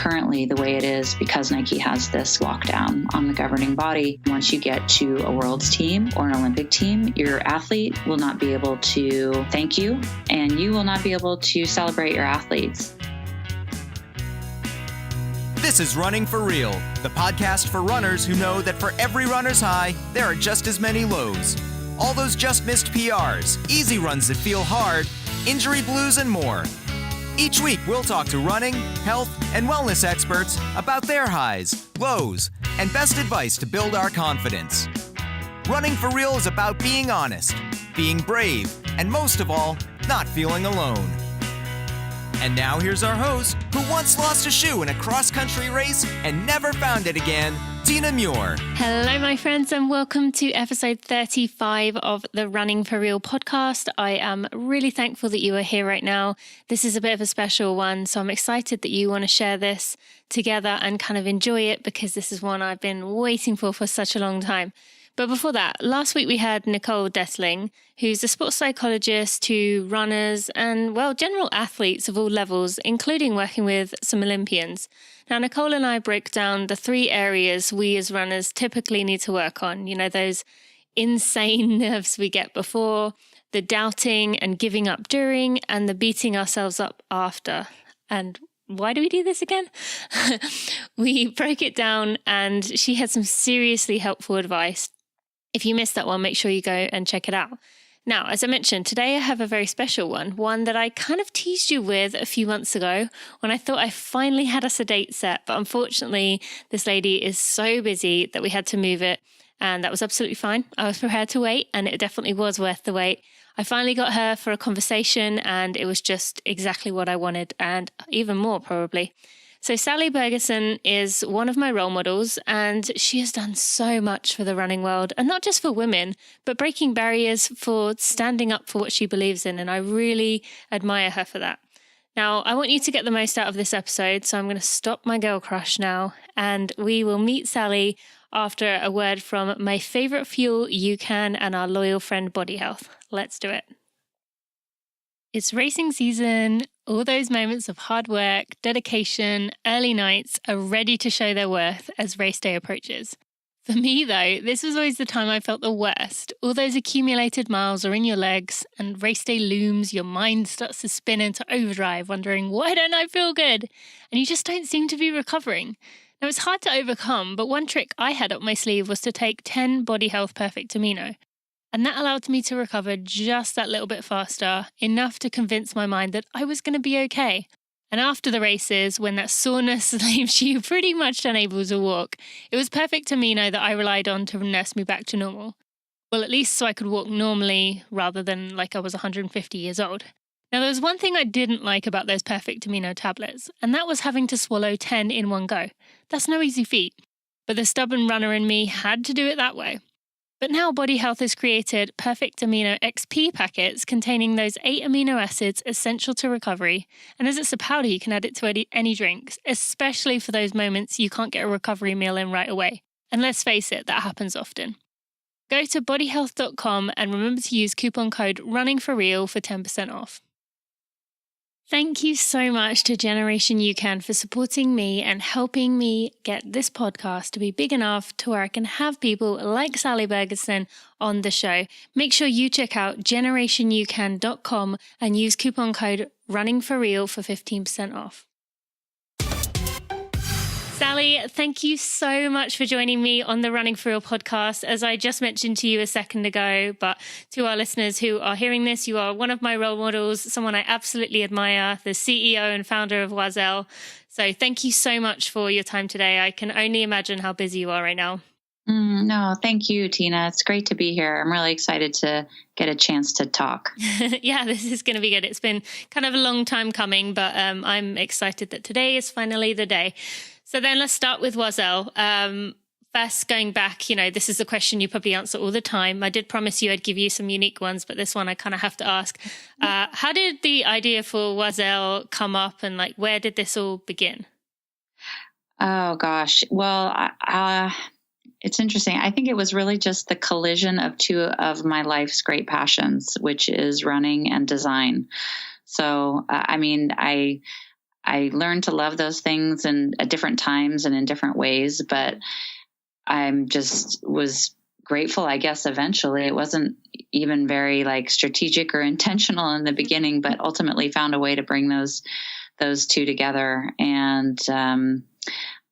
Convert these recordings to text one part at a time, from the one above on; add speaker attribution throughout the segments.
Speaker 1: currently the way it is because Nike has this lockdown on the governing body. Once you get to a world's team or an Olympic team, your athlete will not be able to thank you, and you will not be able to celebrate your athletes.
Speaker 2: This is Running for Real, the podcast for runners who know that for every runner's high, there are just as many lows. All those just missed PRs, easy runs that feel hard, injury blues, and more. Each week, we'll talk to running, health, and wellness experts about their highs, lows, and best advice to build our confidence. Running for Real is about being honest, being brave, and most of all, not feeling alone. And now here's our host, who once lost a shoe in a cross-country race and never found it again, Tina Muir.
Speaker 3: Hello, my friends, and welcome to episode 35 of the Running for Real podcast. I am really thankful that you are here right now. This is a bit of a special one, so I'm excited that you want to share this together and kind of enjoy it because this is one I've been waiting for such a long time. But before that, last week we had Nicole Dessling, who's a sports psychologist to runners and, well, general athletes of all levels, including working with some Olympians. Now, Nicole and I broke down the 3 areas we as runners typically need to work on. You know, those insane nerves we get before, the doubting and giving up during, and the beating ourselves up after. And why do we do this again? We broke it down and she had some seriously helpful advice. If you missed that one, make sure you go and check it out. Now, as I mentioned, today I have a very special one that I kind of teased you with a few months ago when I thought I finally had us a date set. But unfortunately, this lady is so busy that we had to move it. And that was absolutely fine. I was prepared to wait, and it definitely was worth the wait. I finally got her for a conversation, and it was just exactly what I wanted, and even more probably. So Sally Bergesen is one of my role models, and she has done so much for the running world, and not just for women, but breaking barriers, for standing up for what she believes in, and I really admire her for that. Now, I want you to get the most out of this episode, so I'm going to stop my girl crush now, and we will meet Sally after a word from my favorite fuel, UCAN, and our loyal friend Body Health. Let's do it. It's racing season. All those moments of hard work, dedication, early nights are ready to show their worth as race day approaches. For me, though, this was always the time I felt the worst. All those accumulated miles are in your legs, and race day looms, your mind starts to spin into overdrive, wondering, why don't I feel good? And you just don't seem to be recovering. Now, it's hard to overcome, but one trick I had up my sleeve was to take 10 Body Health Perfect Amino. And that allowed me to recover just that little bit faster, enough to convince my mind that I was going to be okay. And after the races, when that soreness leaves you pretty much unable to walk, it was Perfect Amino that I relied on to nurse me back to normal. Well, at least so I could walk normally rather than like I was 150 years old. Now, there was one thing I didn't like about those Perfect Amino tablets, and that was having to swallow 10 in one go. That's no easy feat. But the stubborn runner in me had to do it that way. But now Body Health has created Perfect Amino XP packets containing those 8 amino acids essential to recovery. And as it's a powder, you can add it to any drinks, especially for those moments you can't get a recovery meal in right away. And let's face it, that happens often. Go to bodyhealth.com and remember to use coupon code RUNNINGFORREAL for 10% off. Thank you so much to Generation UCAN for supporting me and helping me get this podcast to be big enough to where I can have people like Sally Bergesen on the show. Make sure you check out generationyoucan.com and use coupon code RUNNINGFORREAL for 15% off. Sally, thank you so much for joining me on the Running for Real podcast. As I just mentioned to you a second ago, but to our listeners who are hearing this, you are one of my role models, someone I absolutely admire, the CEO and founder of Oiselle. So thank you so much for your time today. I can only imagine how busy you are right now.
Speaker 1: No, thank you, Tina. It's great to be here. I'm really excited to get a chance to talk.
Speaker 3: Yeah, this is going to be good. It's been kind of a long time coming, but I'm excited that today is finally the day. So then let's start with Oiselle. First, going back, this is a question you probably answer all the time. I did promise you I'd give you some unique ones, but this one I kind of have to ask. How did the idea for Oiselle come up, and where did this all begin?
Speaker 1: Oh, gosh. Well, it's interesting. I think it was really just the collision of 2 of my life's great passions, which is running and design. So, I learned to love those things and at different times and in different ways, but I'm just was grateful, I guess, eventually. It wasn't even very like strategic or intentional in the beginning, but ultimately found a way to bring those two together. And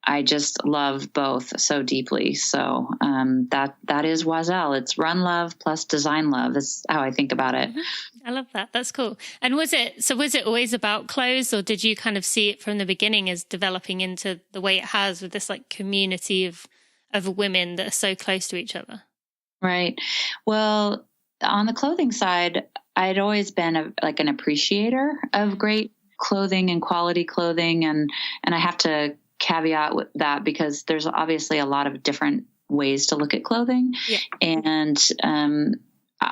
Speaker 1: I just love both so deeply. So that is Oiselle. It's run love plus design love is how I think about it.
Speaker 3: I love that. That's cool. And was it always about clothes, or did you kind of see it from the beginning as developing into the way it has with this like community of women that are so close to each other?
Speaker 1: Right. Well, on the clothing side, I'd always been an appreciator of great clothing and quality clothing. And I have to caveat with that because there's obviously a lot of different ways to look at clothing. Yeah. And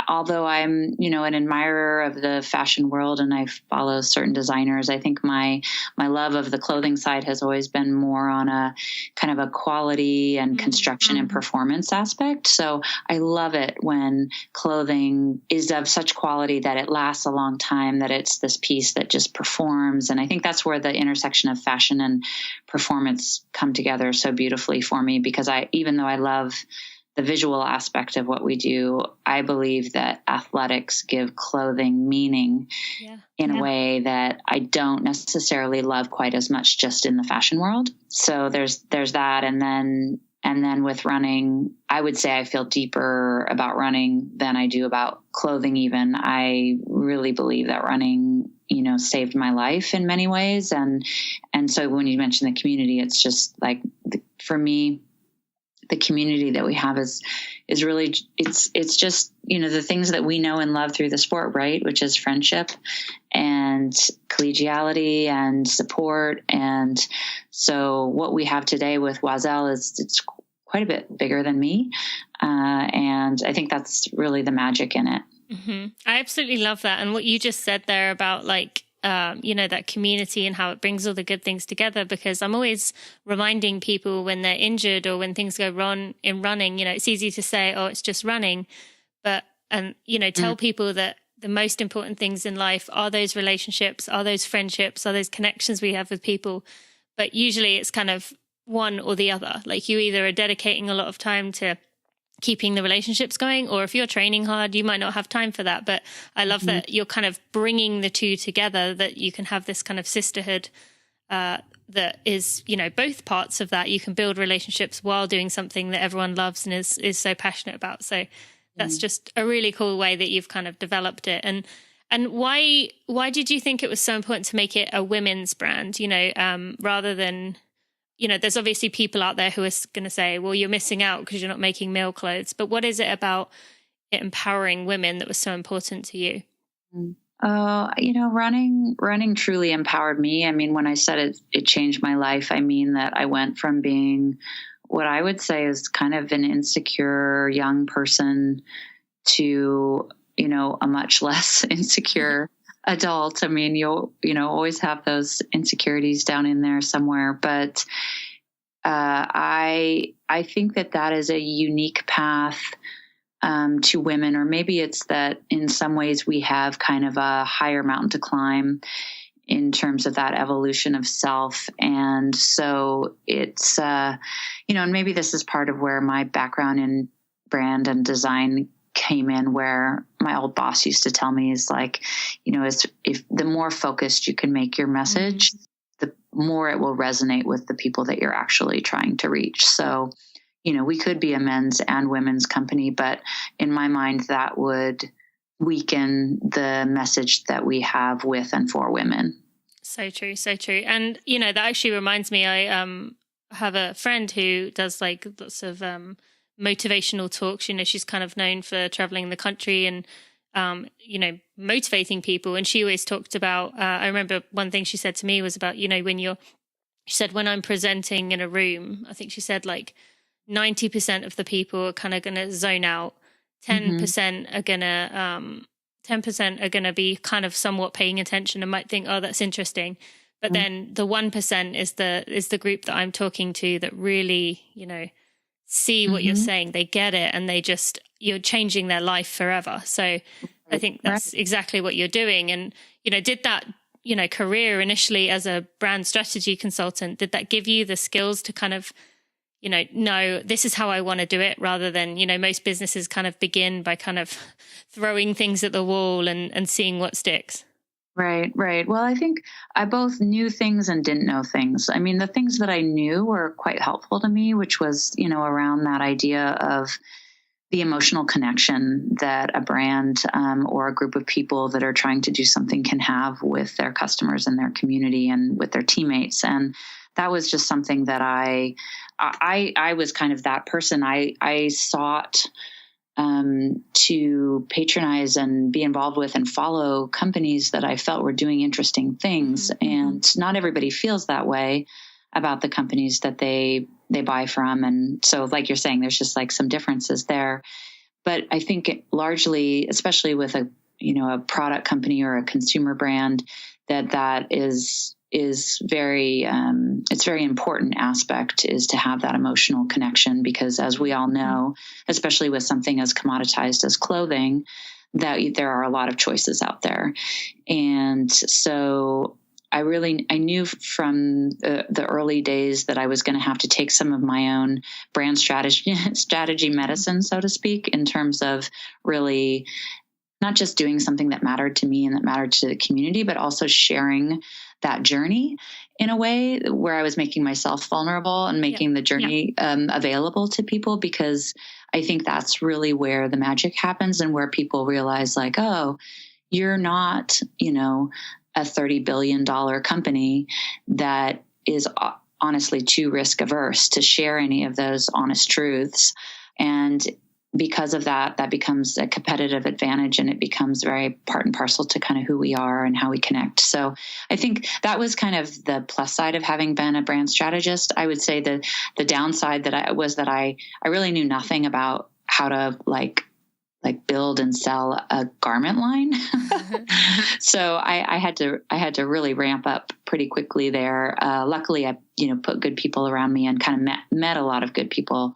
Speaker 1: although I'm, an admirer of the fashion world and I follow certain designers, I think my love of the clothing side has always been more on a kind of a quality and construction and performance aspect. So I love it when clothing is of such quality that it lasts a long time, that it's this piece that just performs. And I think that's where the intersection of fashion and performance come together so beautifully for me, because even though I love the visual aspect of what we do, I believe that athletics give clothing meaning in a way that I don't necessarily love quite as much just in the fashion world. So there's that. And then with running, I would say I feel deeper about running than I do about clothing even. I really believe that running, saved my life in many ways. And so when you mention the community, it's just like, for me, the community that we have is really, it's just, the things that we know and love through the sport, right? Which is friendship and collegiality and support. And so what we have today with Oiselle it's quite a bit bigger than me. And I think that's really the magic in it.
Speaker 3: Mm-hmm. I absolutely love that. And what you just said there about that community and how it brings all the good things together, because I'm always reminding people when they're injured or when things go wrong in running, it's easy to say, oh, it's just running, but, tell people that the most important things in life are those relationships, are those friendships, are those connections we have with people. But usually it's kind of one or the other. Like you either are dedicating a lot of time to keeping the relationships going, or if you're training hard, you might not have time for that. But I love that you're kind of bringing the two together, that you can have this kind of sisterhood that is, both parts of that. You can build relationships while doing something that everyone loves and is so passionate about. So that's just a really cool way that you've kind of developed it. And why did you think it was so important to make it a women's brand, rather than, there's obviously people out there who are going to say, well, you're missing out because you're not making male clothes. But what is it about it empowering women that was so important to you?
Speaker 1: Running truly empowered me. I mean, when I said it changed my life, I mean that I went from being what I would say is kind of an insecure young person to, a much less insecure adult. I mean, you'll, always have those insecurities down in there somewhere, but I think that is a unique path to women, or maybe it's that in some ways we have kind of a higher mountain to climb in terms of that evolution of self. And so it's, and maybe this is part of where my background in brand and design came in, where my old boss used to tell me is like, if the more focused you can make your message, the more it will resonate with the people that you're actually trying to reach. So, we could be a men's and women's company, but in my mind, that would weaken the message that we have with and for women.
Speaker 3: So true. So true. And, that actually reminds me, I have a friend who does like lots of motivational talks. She's kind of known for traveling the country and, motivating people. And she always talked about, I remember one thing she said to me was about, she said, when I'm presenting in a room, I think she said like 90% of the people are kind of going to zone out. 10% are going to, 10% are going to be kind of somewhat paying attention and might think, oh, that's interesting. But then the 1% is the group that I'm talking to that really, see what you're saying. They get it. And you're changing their life forever. So I think that's exactly what you're doing. And, did that, career initially as a brand strategy consultant, did that give you the skills to kind of, no, this is how I want to do it, rather than, most businesses kind of begin by kind of throwing things at the wall and seeing what sticks?
Speaker 1: Right. Well, I think I both knew things and didn't know things. I mean, the things that I knew were quite helpful to me, which was, around that idea of the emotional connection that a brand or a group of people that are trying to do something can have with their customers and their community and with their teammates. And that was just something that I was kind of that person. I sought to patronize and be involved with and follow companies that I felt were doing interesting things. Mm-hmm. And not everybody feels that way about the companies that they buy from. And so, like you're saying, there's just like some differences there. But I think largely, especially with a product company or a consumer brand, that is very, it's very important aspect is to have that emotional connection, because as we all know, especially with something as commoditized as clothing, that there are a lot of choices out there. And so I knew from the early days that I was going to have to take some of my own brand strategy medicine, so to speak, in terms of really not just doing something that mattered to me and that mattered to the community, but also sharing that journey in a way where I was making myself vulnerable and making the journey available to people, because I think that's really where the magic happens and where people realize like, oh, you're not, a $30 billion company that is honestly too risk averse to share any of those honest truths. And because of that becomes a competitive advantage, and it becomes very part and parcel to kind of who we are and how we connect. So I think that was kind of the plus side of having been a brand strategist. I would say the downside that I really knew nothing about how to like build and sell a garment line. So I had to really ramp up pretty quickly there. Luckily I, put good people around me and kind of met a lot of good people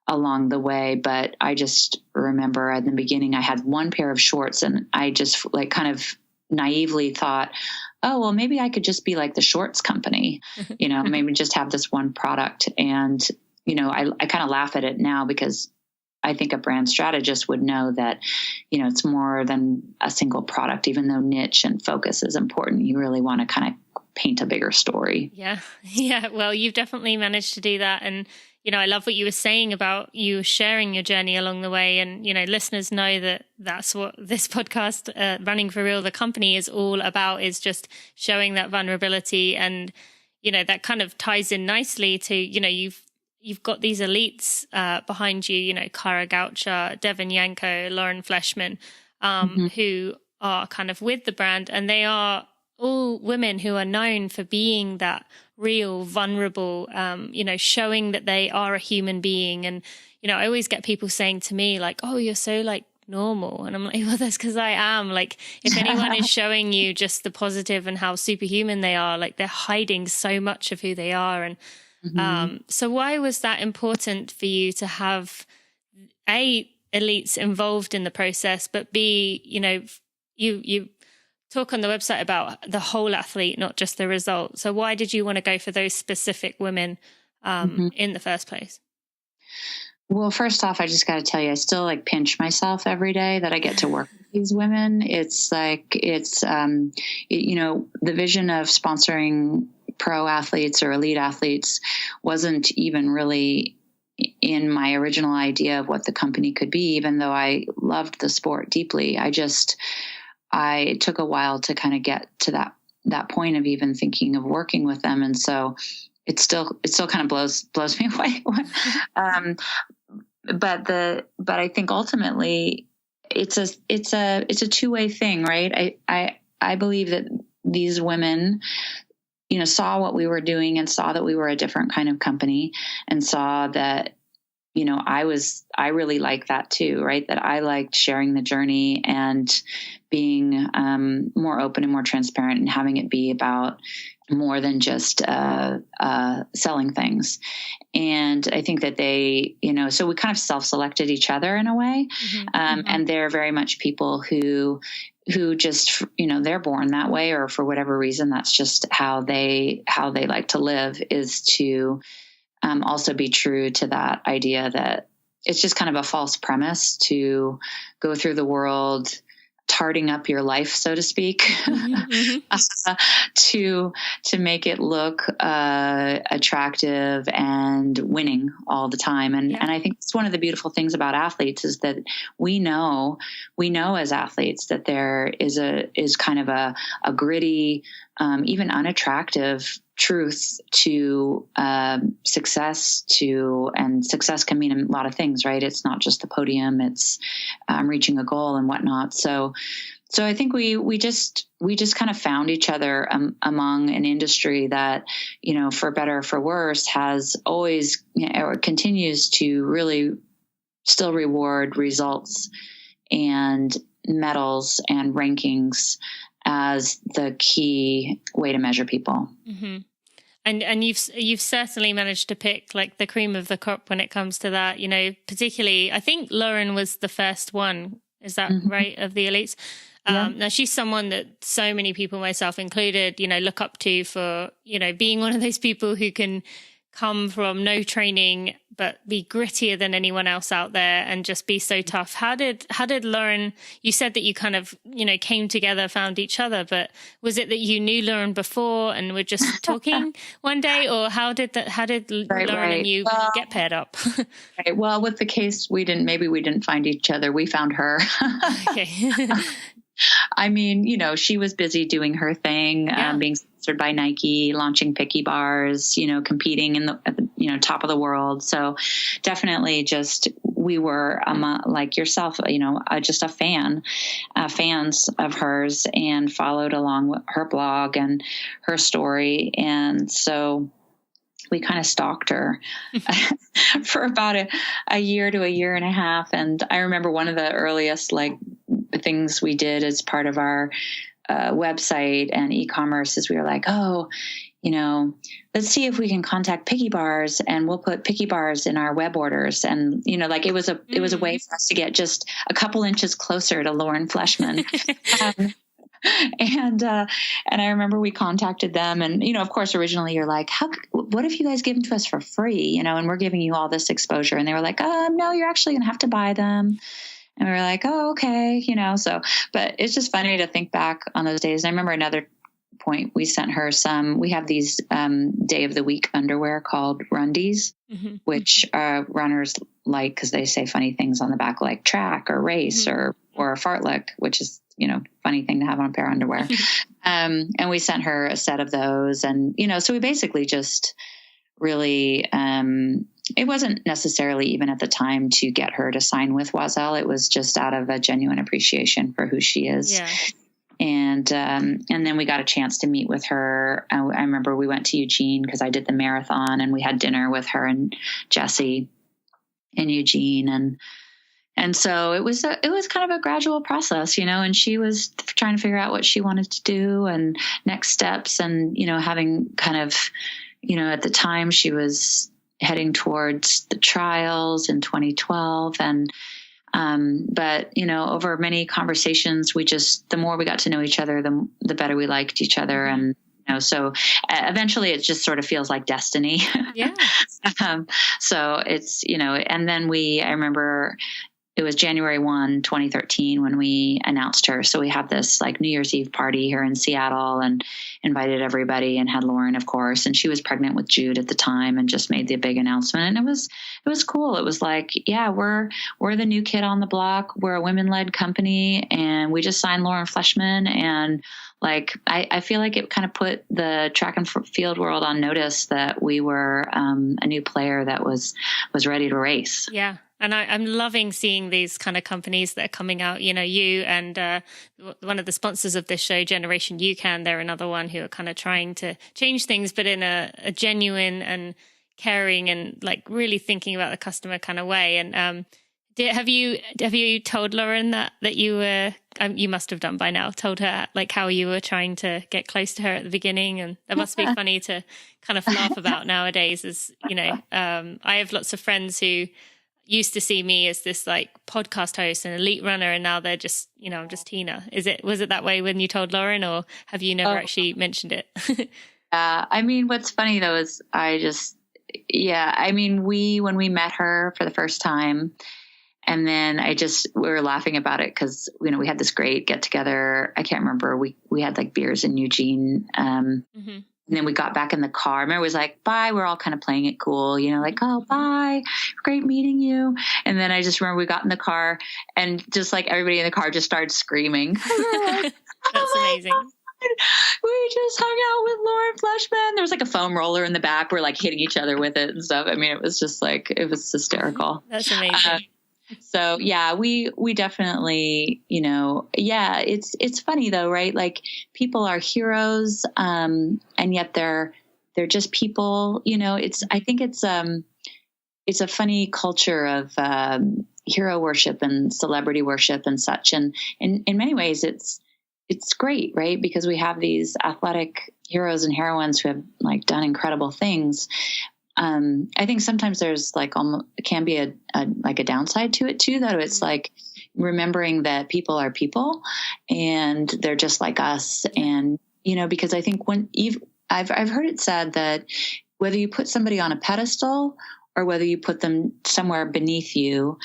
Speaker 1: along the way. But I just remember at the beginning, I had one pair of shorts and I just like kind of naively thought, oh, well, maybe I could just be like the shorts company, maybe just have this one product. And, I kind of laugh at it now, because I think a brand strategist would know that, it's more than a single product. Even though niche and focus is important, you really want to kind of paint a bigger story.
Speaker 3: Yeah. Well, you've definitely managed to do that. And, I love what you were saying about you sharing your journey along the way. And, listeners know that that's what this podcast, Running for Real, the company, is all about, is just showing that vulnerability. And, that kind of ties in nicely to, you've got these elites behind you, Kara Goucher, Devin Yanko, Lauren Fleshman, who are kind of with the brand, and they are all women who are known for being that real, vulnerable, showing that they are a human being. And, I always get people saying to me like, oh, you're so like normal. And I'm like, well, that's because I am. Like, if anyone is showing you just the positive and how superhuman they are, like they're hiding so much of who they are. And so why was that important for you to have A, elites involved in the process, but B, you talk on the website about the whole athlete, not just the result. So why did you want to go for those specific women in the first place?
Speaker 1: Well, first off, I just got to tell you, I still like pinch myself every day that I get to work with these women. It's like, the vision of sponsoring pro athletes or elite athletes wasn't even really in my original idea of what the company could be, even though I loved the sport deeply. It took a while to kind of get to that point of even thinking of working with them. And so it still kind of blows me away. But I think ultimately it's a two-way thing, right? I believe that these women, saw what we were doing and saw that we were a different kind of company, and saw that, I really like that too, right? That I liked sharing the journey and being more open and more transparent, and having it be about more than just selling things. And I think that they, so we kind of self-selected each other in a way. And they're very much people who just, they're born that way, or for whatever reason, that's just how they like to live, is to also be true to that idea that it's just kind of a false premise to go through the world tarting up your life, so to speak, to make it look attractive and winning all the time. And I think it's one of the beautiful things about athletes is that we know as athletes that there is kind of a gritty, even unattractive truth to success, and success can mean a lot of things, right? It's not just the podium, it's reaching a goal and whatnot. So I think we just kind of found each other among an industry that, for better or for worse, has always, or continues to really still reward results and medals and rankings as the key way to measure people.
Speaker 3: Mm-hmm. And you've certainly managed to pick like the cream of the crop when it comes to that, particularly, I think Lauren was the first one. Is that right? Of the elites? Now she's someone that so many people, myself included, look up to for, being one of those people who can come from no training, but be grittier than anyone else out there and just be so tough. How did Lauren, you said that you kind of, came together, found each other, but was it that you knew Lauren before and were just talking one day, or how did Lauren and you get paired up?
Speaker 1: Right. Well, with the case, we didn't find each other. We found her. Okay. I mean, she was busy doing her thing, being sponsored by Nike, launching Picky Bars, competing at the top of the world. So definitely we were, like yourself, just fans of hers, and followed along with her blog and her story. And so we kind of stalked her for about a year to a year and a half. And I remember one of the earliest things we did as part of our website and e-commerce is we were like, let's see if we can contact Picky Bars, and we'll put Picky Bars in our web orders. And, it was a way for us to get just a couple inches closer to Lauren Fleshman. And I remember we contacted them, and, of course, originally you're like, what if you guys give them to us for free, and we're giving you all this exposure? And they were like, no, you're actually going to have to buy them. And we were like, oh, okay, but it's just funny to think back on those days. And I remember another point, we sent her we have these day of the week underwear called Rundies, which runners like because they say funny things on the back, like track or race or fartlek, which is, funny thing to have on a pair of underwear. And we sent her a set of those. And, so we basically just really, it wasn't necessarily even at the time to get her to sign with Oiselle. It was just out of a genuine appreciation for who she is. Yeah. And then we got a chance to meet with her. I remember we went to Eugene because I did the marathon, and we had dinner with her and Jesse in Eugene. And so it was kind of a gradual process, and she was trying to figure out what she wanted to do and next steps. And, having kind of, at the time she was heading towards the trials in 2012. And, but, over many conversations, the more we got to know each other, the better we liked each other. And, so eventually it just sort of feels like destiny. Yeah. So it's, and then I remember it was January 1, 2013 when we announced her. So we had this New Year's Eve party here in Seattle and invited everybody, and had Lauren, of course, and she was pregnant with Jude at the time and just made the big announcement. And it was cool. It was like, yeah, we're the new kid on the block. We're a women-led company, and we just signed Lauren Fleshman. And I feel like it kind of put the track and field world on notice that we were a new player that was ready to race. Yeah.
Speaker 3: And I'm loving seeing these kind of companies that are coming out, you and one of the sponsors of this show, Generation UCAN, they're another one who are kind of trying to change things, but in a genuine and caring and really thinking about the customer kind of way. And Have you told Lauren that you were, you must have done by now, told her like how you were trying to get close to her at the beginning? And that must be funny to kind of laugh about nowadays, as you know, I have lots of friends who used to see me as this like podcast host and elite runner, and now they're just, you know, I'm just Tina. Was it that way when you told Lauren, or have you never actually mentioned it?
Speaker 1: I mean, what's funny though is when we met her for the first time, and then we were laughing about it because, you know, we had this great get together. I can't remember. We had like beers in Eugene. And then we got back in the car. I remember it was like, bye. We're all kind of playing it cool, you know, like, oh, bye. Great meeting you. And then I just remember we got in the car and just like everybody in the car just started screaming.
Speaker 3: That's amazing.
Speaker 1: We just hung out with Lauren Fleshman. There was like a foam roller in the back. We're like hitting each other with it and stuff. I mean, it was just like, it was hysterical.
Speaker 3: That's amazing.
Speaker 1: So yeah, we definitely, you know, yeah, it's funny though, right? Like people are heroes, and yet they're just people, you know. I think it's a funny culture of hero worship and celebrity worship and such, and in many ways it's great, right? Because we have these athletic heroes and heroines who have like done incredible things. I think sometimes there's like it can be a downside to it too, though. It's like remembering that people are people and they're just like us. And, you know, because I think I've heard it said that whether you put somebody on a pedestal or whether you put them somewhere beneath you,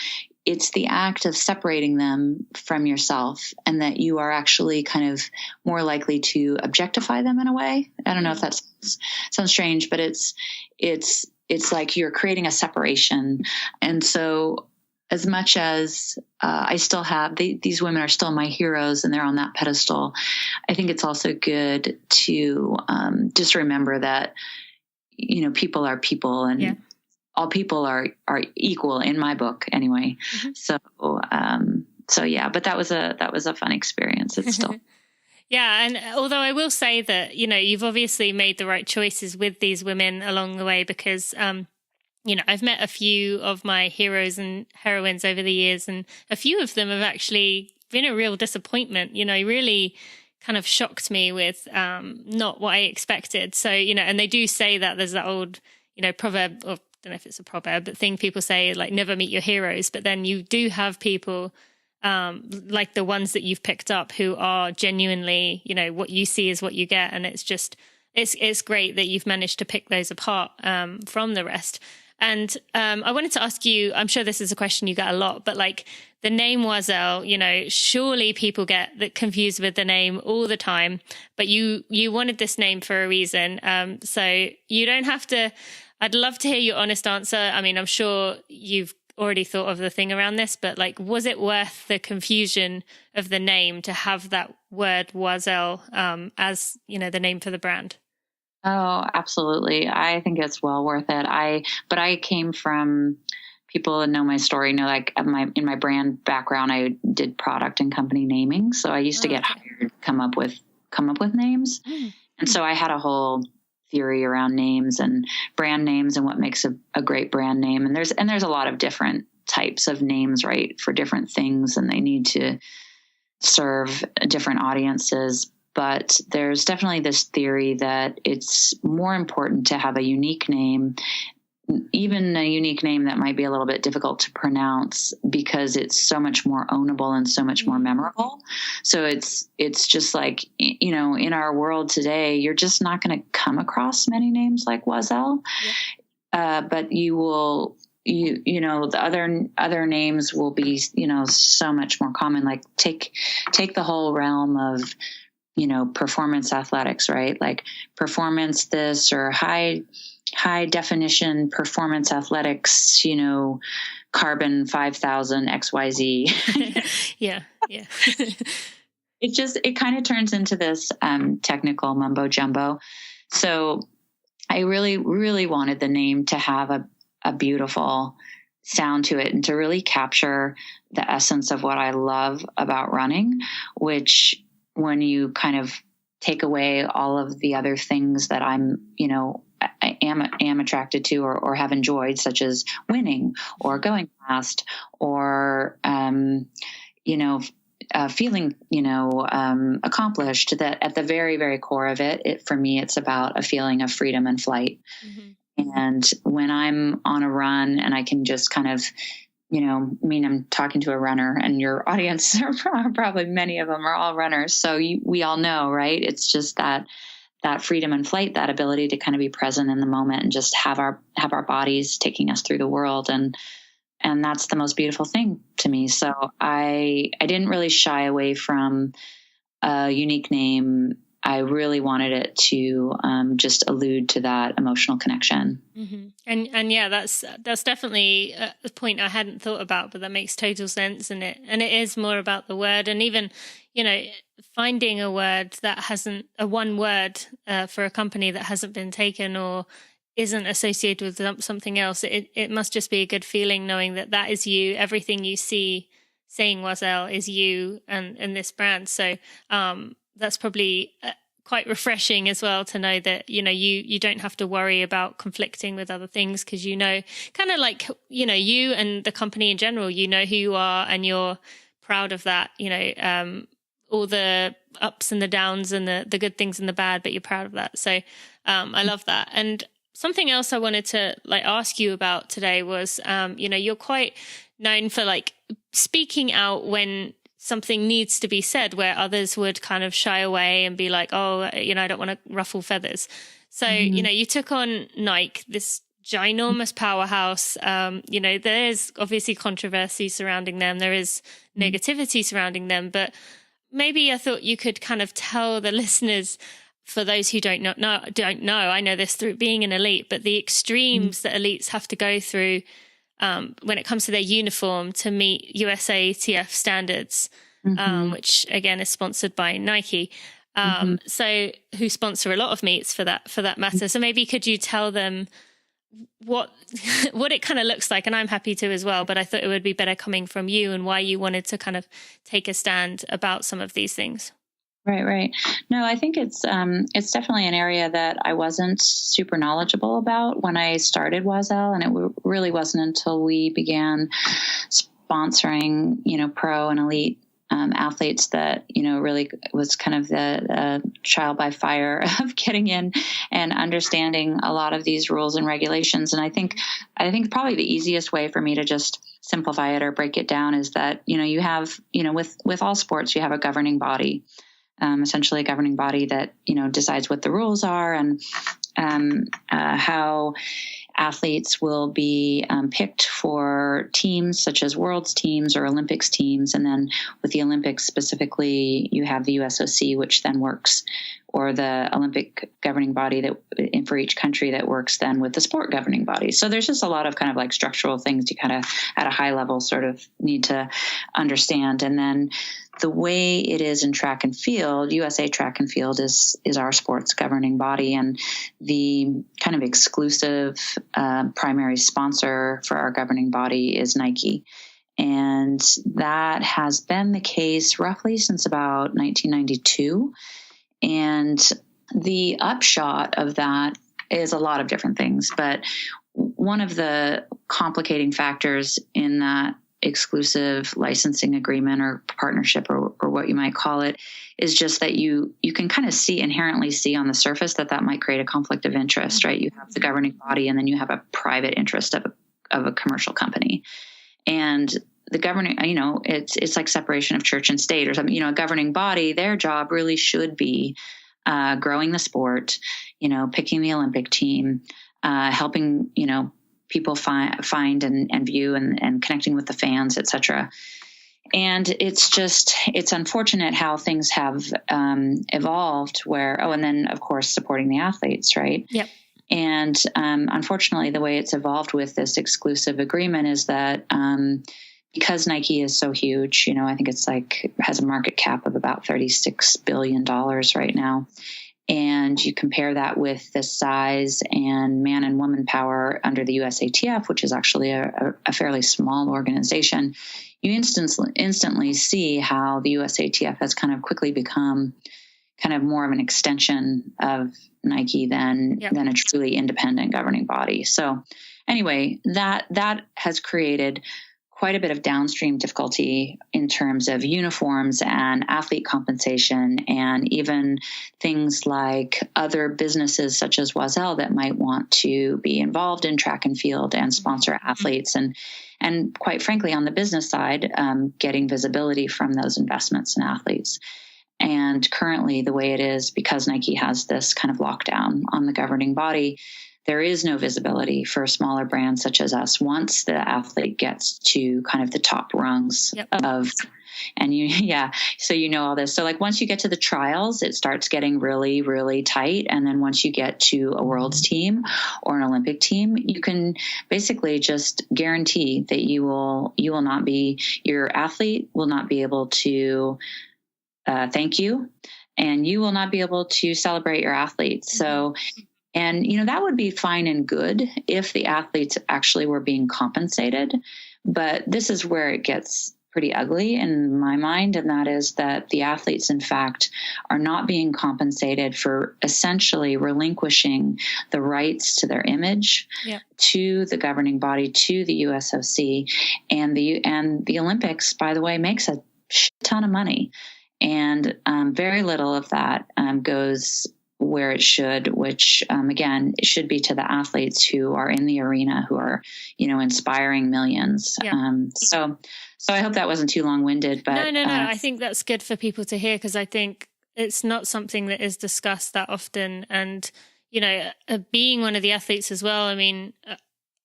Speaker 1: it's the act of separating them from yourself, and that you are actually kind of more likely to objectify them in a way. I don't know if that sounds strange, but it's like you're creating a separation. And so as much as I still have, these women are still my heroes and they're on that pedestal, I think it's also good to just remember that, you know, people are people, and all people are equal in my book anyway. So yeah, but that was a fun experience. It's still.
Speaker 3: Yeah. And although I will say that, you know, you've obviously made the right choices with these women along the way, because, you know, I've met a few of my heroes and heroines over the years, and a few of them have actually been a real disappointment. You know, really kind of shocked me with not what I expected. So, you know, and they do say that there's that old, you know, proverb, or I don't know if it's a proverb, but thing people say, like, never meet your heroes. But then you do have people like the ones that you've picked up who are genuinely, you know, what you see is what you get. And it's just, it's great that you've managed to pick those apart from the rest. And I wanted to ask you, I'm sure this is a question you get a lot, but like the name Oiselle, you know, surely people get that confused with the name all the time, but you wanted this name for a reason. So you don't have to, I'd love to hear your honest answer. I mean, I'm sure you've already thought of the thing around this, but like, was it worth the confusion of the name to have that word Oiselle as, you know, the name for the brand?
Speaker 1: Oh, absolutely. I think it's well worth it. But I came from, people that know my story know, like in my brand background, I did product and company naming. So I used to get hired to come up with names. And so I had a whole theory around names and brand names and what makes a great brand name. And there's a lot of different types of names, right, for different things, and they need to serve different audiences. But there's definitely this theory that it's more important to have a unique name, even a unique name that might be a little bit difficult to pronounce, because it's so much more ownable and so much more memorable. So it's just like, you know, in our world today, you're just not going to come across many names like Oiselle. But you will, you know, the other names will be, you know, so much more common. Like take the whole realm of, you know, performance athletics, right? Like performance this, or high definition performance athletics, you know, carbon 5,000 XYZ.
Speaker 3: Yeah.
Speaker 1: It kind of turns into this technical mumbo jumbo. So I really, really wanted the name to have a beautiful sound to it and to really capture the essence of what I love about running, which when you kind of take away all of the other things that I'm, you know, I am attracted to or have enjoyed, such as winning or going fast or, feeling, accomplished. That at the very, very core of it, for me, it's about a feeling of freedom and flight. Mm-hmm. And when I'm on a run and I can just kind of, I'm talking to a runner, and your audience are probably, many of them are all runners. So we all know, right? It's just that freedom and flight, that ability to kind of be present in the moment and just have our bodies taking us through the world. And that's the most beautiful thing to me. So I didn't really shy away from a unique name. I really wanted it to just allude to that emotional connection.
Speaker 3: Mm-hmm. And yeah, that's definitely a point I hadn't thought about, but that makes total sense. And it is more about the word, and even, finding a word that hasn't one word for a company that hasn't been taken or isn't associated with something else. It must just be a good feeling knowing that is you. Everything you see saying Oiselle is you and this brand. So that's probably quite refreshing as well to know that, you don't have to worry about conflicting with other things, because, kind of like, you and the company in general, who you are and you're proud of that, all the ups and the downs and the good things and the bad, but you're proud of that. So I love that. And something else I wanted to ask you about today was, you're quite known for speaking out when something needs to be said, where others would kind of shy away and be like, oh, I don't want to ruffle feathers. So,
Speaker 1: Mm-hmm.
Speaker 3: You took on Nike, this ginormous powerhouse. There's obviously controversy surrounding them. There is negativity surrounding them, but maybe I thought you could kind of tell the listeners, for those who don't know, I know this through being an elite, but the extremes that elites have to go through when it comes to their uniform to meet USATF standards, which again is sponsored by Nike. So who sponsor a lot of meets for that matter. So maybe could you tell them what it kind of looks like? And I'm happy to as well, but I thought it would be better coming from you and why you wanted to kind of take a stand about some of these things.
Speaker 1: Right. No, I think it's definitely an area that I wasn't super knowledgeable about when I started Oiselle, and it really wasn't until we began sponsoring, pro and elite athletes that, really was kind of the trial by fire of getting in and understanding a lot of these rules and regulations. And I think probably the easiest way for me to just simplify it or break it down is that, you have, with all sports, you have a governing body. Essentially a governing body that, decides what the rules are and how athletes will be picked for teams such as Worlds teams or Olympics teams. And then with the Olympics specifically, you have the USOC, which then works, or the Olympic governing body that for each country that works then with the sport governing body. So there's just a lot of kind of structural things you kind of at a high level sort of need to understand. And then the way it is in track and field, USA Track and Field is our sports governing body, and the kind of exclusive primary sponsor for our governing body is Nike. And that has been the case roughly since about 1992. And the upshot of that is a lot of different things. But one of the complicating factors in that exclusive licensing agreement or partnership or what you might call it is just that you can kind of inherently see on the surface that might create a conflict of interest, right? You have the governing body and then you have a private interest of a commercial company. And the governing, it's like separation of church and state or something. A governing body, their job really should be growing the sport, picking the Olympic team, helping, people find and view and connecting with the fans, et cetera. And it's unfortunate how things have evolved and then of course supporting the athletes, right?
Speaker 3: Yep.
Speaker 1: And unfortunately, the way it's evolved with this exclusive agreement is that because Nike is so huge, I think it's has a market cap of about $36 billion right now. And you compare that with the size and man and woman power under the USATF, which is actually a fairly small organization, you instantly see how the USATF has kind of quickly become kind of more of an extension of Nike than a truly independent governing body. So anyway, that has created quite a bit of downstream difficulty in terms of uniforms and athlete compensation, and even things like other businesses such as Oiselle that might want to be involved in track and field and sponsor athletes. And quite frankly, on the business side, getting visibility from those investments in athletes. And currently the way it is, because Nike has this kind of lockdown on the governing body, there is no visibility for smaller brands such as us once the athlete gets to kind of the top rungs of, and so you know all this. So like once you get to the trials, it starts getting really, really tight. And then once you get to a world's team or an Olympic team, you can basically just guarantee that your athlete will not be able to thank you, and you will not be able to celebrate your athletes. So, and, that would be fine and good if the athletes actually were being compensated. But this is where it gets pretty ugly in my mind. And that is that the athletes, in fact, are not being compensated for essentially relinquishing the rights to their image to the governing body, to the USOC. And the Olympics, by the way, makes a shit ton of money. And very little of that goes where it should, which, again, it should be to the athletes who are in the arena, who are, inspiring millions. So I hope that wasn't too long-winded. But
Speaker 3: No. I think that's good for people to hear, because I think it's not something that is discussed that often. And, being one of the athletes as well, I mean,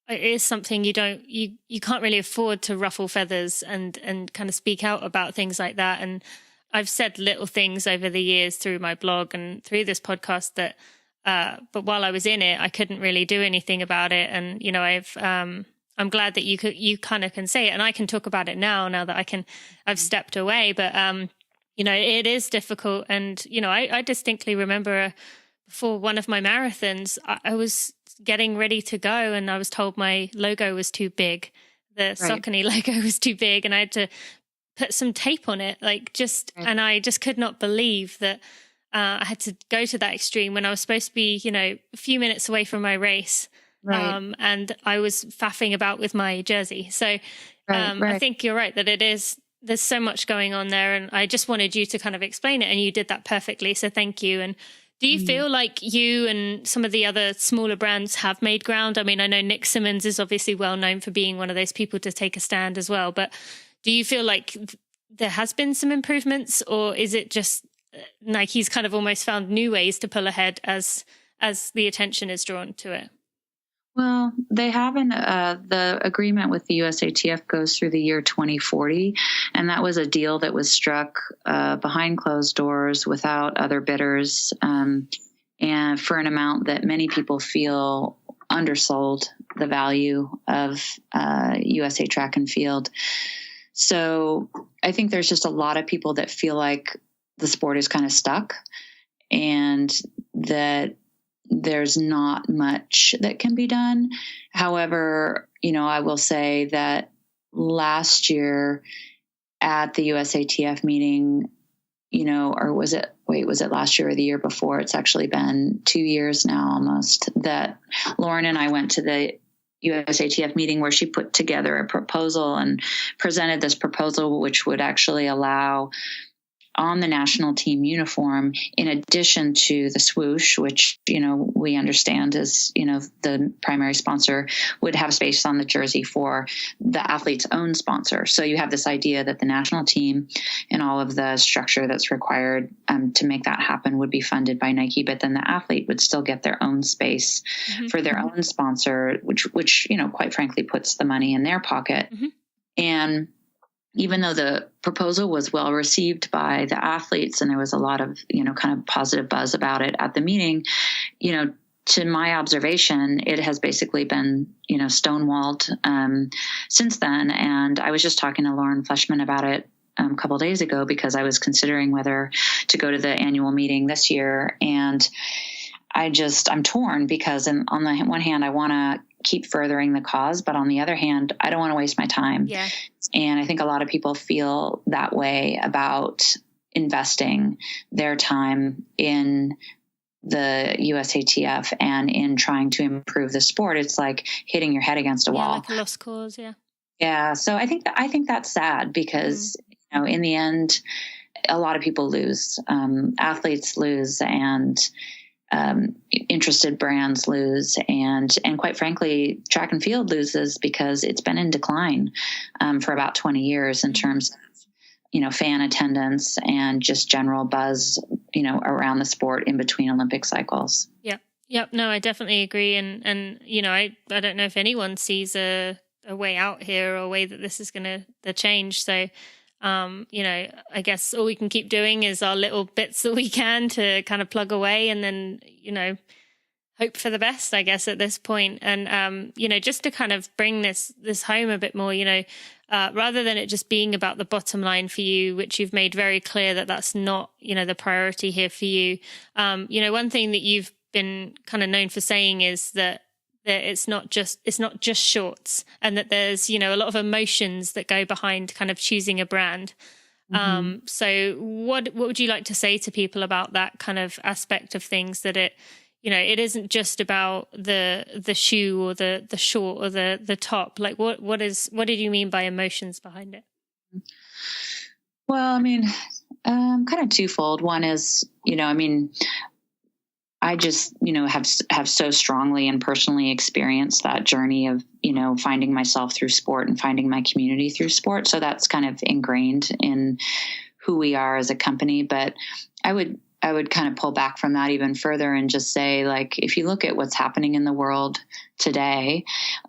Speaker 3: it is something you can't really afford to ruffle feathers and kind of speak out about things like that. And I've said little things over the years through my blog and through this podcast that, but while I was in it, I couldn't really do anything about it. And, I'm glad that you kind of can say it, and I can talk about it now that I've stepped away, but, it is difficult. And, I distinctly remember before one of my marathons, I was getting ready to go and I was told my logo was too big. The Saucony logo was too big, and I had to put some tape on it, and I just could not believe that I had to go to that extreme when I was supposed to be, a few minutes away from my race. And I was faffing about with my jersey. So I think you're right that there's so much going on there, and I just wanted you to kind of explain it, and you did that perfectly. So thank you. And do you feel like you and some of the other smaller brands have made ground? I mean, I know Nick Symmonds is obviously well known for being one of those people to take a stand as well, but do you feel like there has been some improvements, or is it just Nike's kind of almost found new ways to pull ahead as the attention is drawn to it?
Speaker 1: Well, they haven't. The agreement with the USATF goes through the year 2040, and that was a deal that was struck behind closed doors without other bidders, and for an amount that many people feel undersold the value of USA Track and Field. So I think there's just a lot of people that feel like the sport is kind of stuck, and that there's not much that can be done. However, I will say that last year at the USATF meeting, or was it last year or the year before? It's actually been 2 years now almost, that Lauren and I went to the USATF meeting where she put together a proposal and presented this proposal, which would actually allow on the national team uniform, in addition to the swoosh, which, we understand is, the primary sponsor, would have space on the jersey for the athlete's own sponsor. So you have this idea that the national team and all of the structure that's required to make that happen would be funded by Nike, but then the athlete would still get their own space for their own sponsor, which, quite frankly, puts the money in their pocket. And even though the proposal was well received by the athletes and there was a lot of, kind of positive buzz about it at the meeting, to my observation, it has basically been, stonewalled since then. And I was just talking to Lauren Fleshman about it a couple of days ago, because I was considering whether to go to the annual meeting this year. And I'm torn, because on the one hand, I want to keep furthering the cause, but on the other hand, I don't want to waste my time. Yeah. And I think a lot of people feel that way about, investing their time in the USATF and in trying to improve the sport. It's like hitting your head against a wall.
Speaker 3: Like a lost cause. Yeah.
Speaker 1: Yeah. So I think that's sad because, in the end, a lot of people lose, athletes lose, and interested brands lose, and quite frankly, track and field loses because it's been in decline for about 20 years in terms of fan attendance and just general buzz around the sport in between Olympic cycles.
Speaker 3: Yep. No, I definitely agree, and I don't know if anyone sees a way out here or a way that this is going to change. So I guess all we can keep doing is our little bits that we can to kind of plug away, and then, hope for the best, I guess, at this point. And, just to kind of bring this home a bit more, rather than it just being about the bottom line for you, which you've made very clear that that's not, the priority here for you. One thing that you've been kind of known for saying is that it's not just shorts, and that there's, a lot of emotions that go behind kind of choosing a brand. So what would you like to say to people about that kind of aspect of things, that it isn't just about the shoe or the short or the top? Like what did you mean by emotions behind it?
Speaker 1: Well, I mean, kind of twofold. One is, I just, have so strongly and personally experienced that journey of, finding myself through sport and finding my community through sport. So that's kind of ingrained in who we are as a company. But I would kind of pull back from that even further and just say, like, if you look at what's happening in the world today,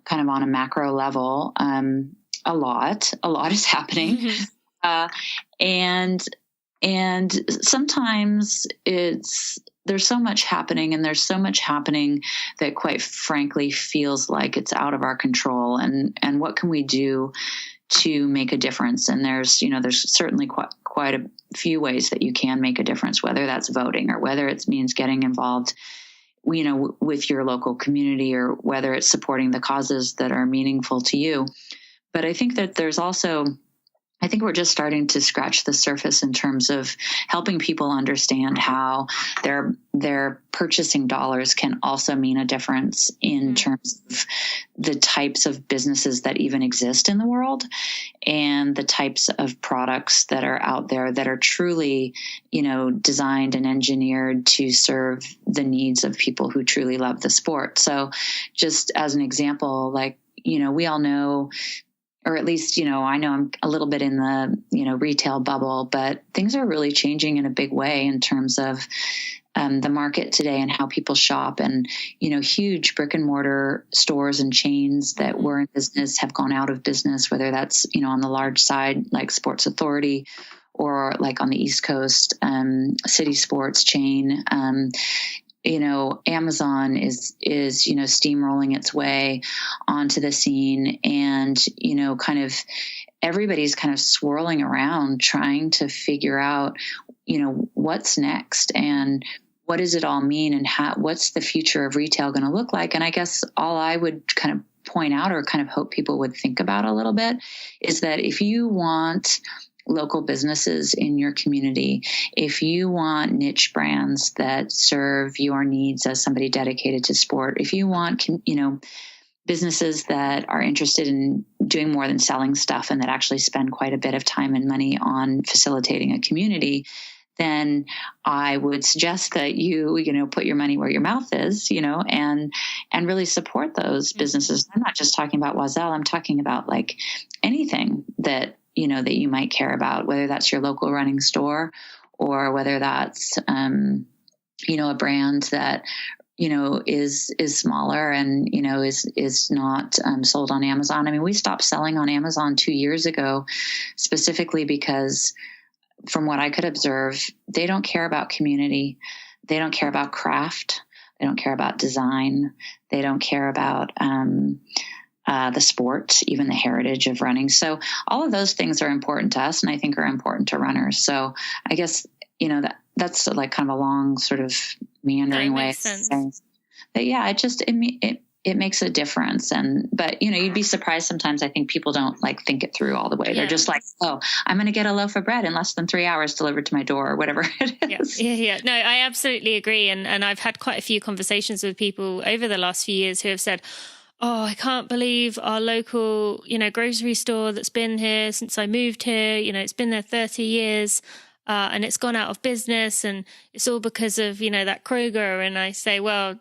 Speaker 1: kind of on a macro level, a lot is happening. And sometimes there's so much happening, and there's so much happening that quite frankly feels like it's out of our control. And what can we do to make a difference? And there's certainly quite a few ways that you can make a difference, whether that's voting or whether it means getting involved, with your local community, or whether it's supporting the causes that are meaningful to you. But I think that I think we're just starting to scratch the surface in terms of helping people understand how their purchasing dollars can also mean a difference in terms of the types of businesses that even exist in the world, and the types of products that are out there that are truly, designed and engineered to serve the needs of people who truly love the sport. So just as an example, like, we all know, or at least, I know I'm a little bit in the, retail bubble, but things are really changing in a big way in terms of the market today and how people shop. And, huge brick and mortar stores and chains that were in business have gone out of business, whether that's, on the large side, like Sports Authority, or like on the East Coast, City Sports chain. Amazon is steamrolling its way onto the scene, and, kind of everybody's kind of swirling around trying to figure out, what's next and what does it all mean, and what's the future of retail going to look like? And I guess all I would kind of point out, or kind of hope people would think about a little bit, is that if you want local businesses in your community, if you want niche brands that serve your needs as somebody dedicated to sport, if you want, businesses that are interested in doing more than selling stuff and that actually spend quite a bit of time and money on facilitating a community, then I would suggest that you put your money where your mouth is, and really support those businesses. I'm not just talking about Oiselle. I'm talking about like anything that you might care about, whether that's your local running store, or whether that's, a brand that, is smaller and, is not sold on Amazon. I mean, we stopped selling on Amazon 2 years ago, specifically because, from what I could observe, they don't care about community. They don't care about craft. They don't care about design. They don't care about, the sport, even the heritage of running. So all of those things are important to us, and I think are important to runners. So I guess, that's like kind of a long sort of meandering way of saying that. Yeah, it makes a difference. But you'd be surprised sometimes. I think people don't like think it through all the way. They're just like, oh, I'm going to get a loaf of bread in less than 3 hours delivered to my door or whatever it is.
Speaker 3: Yeah. No, I absolutely agree. And I've had quite a few conversations with people over the last few years who have said, oh, I can't believe our local, grocery store that's been here since I moved here, it's been there 30 years. And it's gone out of business, and it's all because of, that Kroger. And I say, well,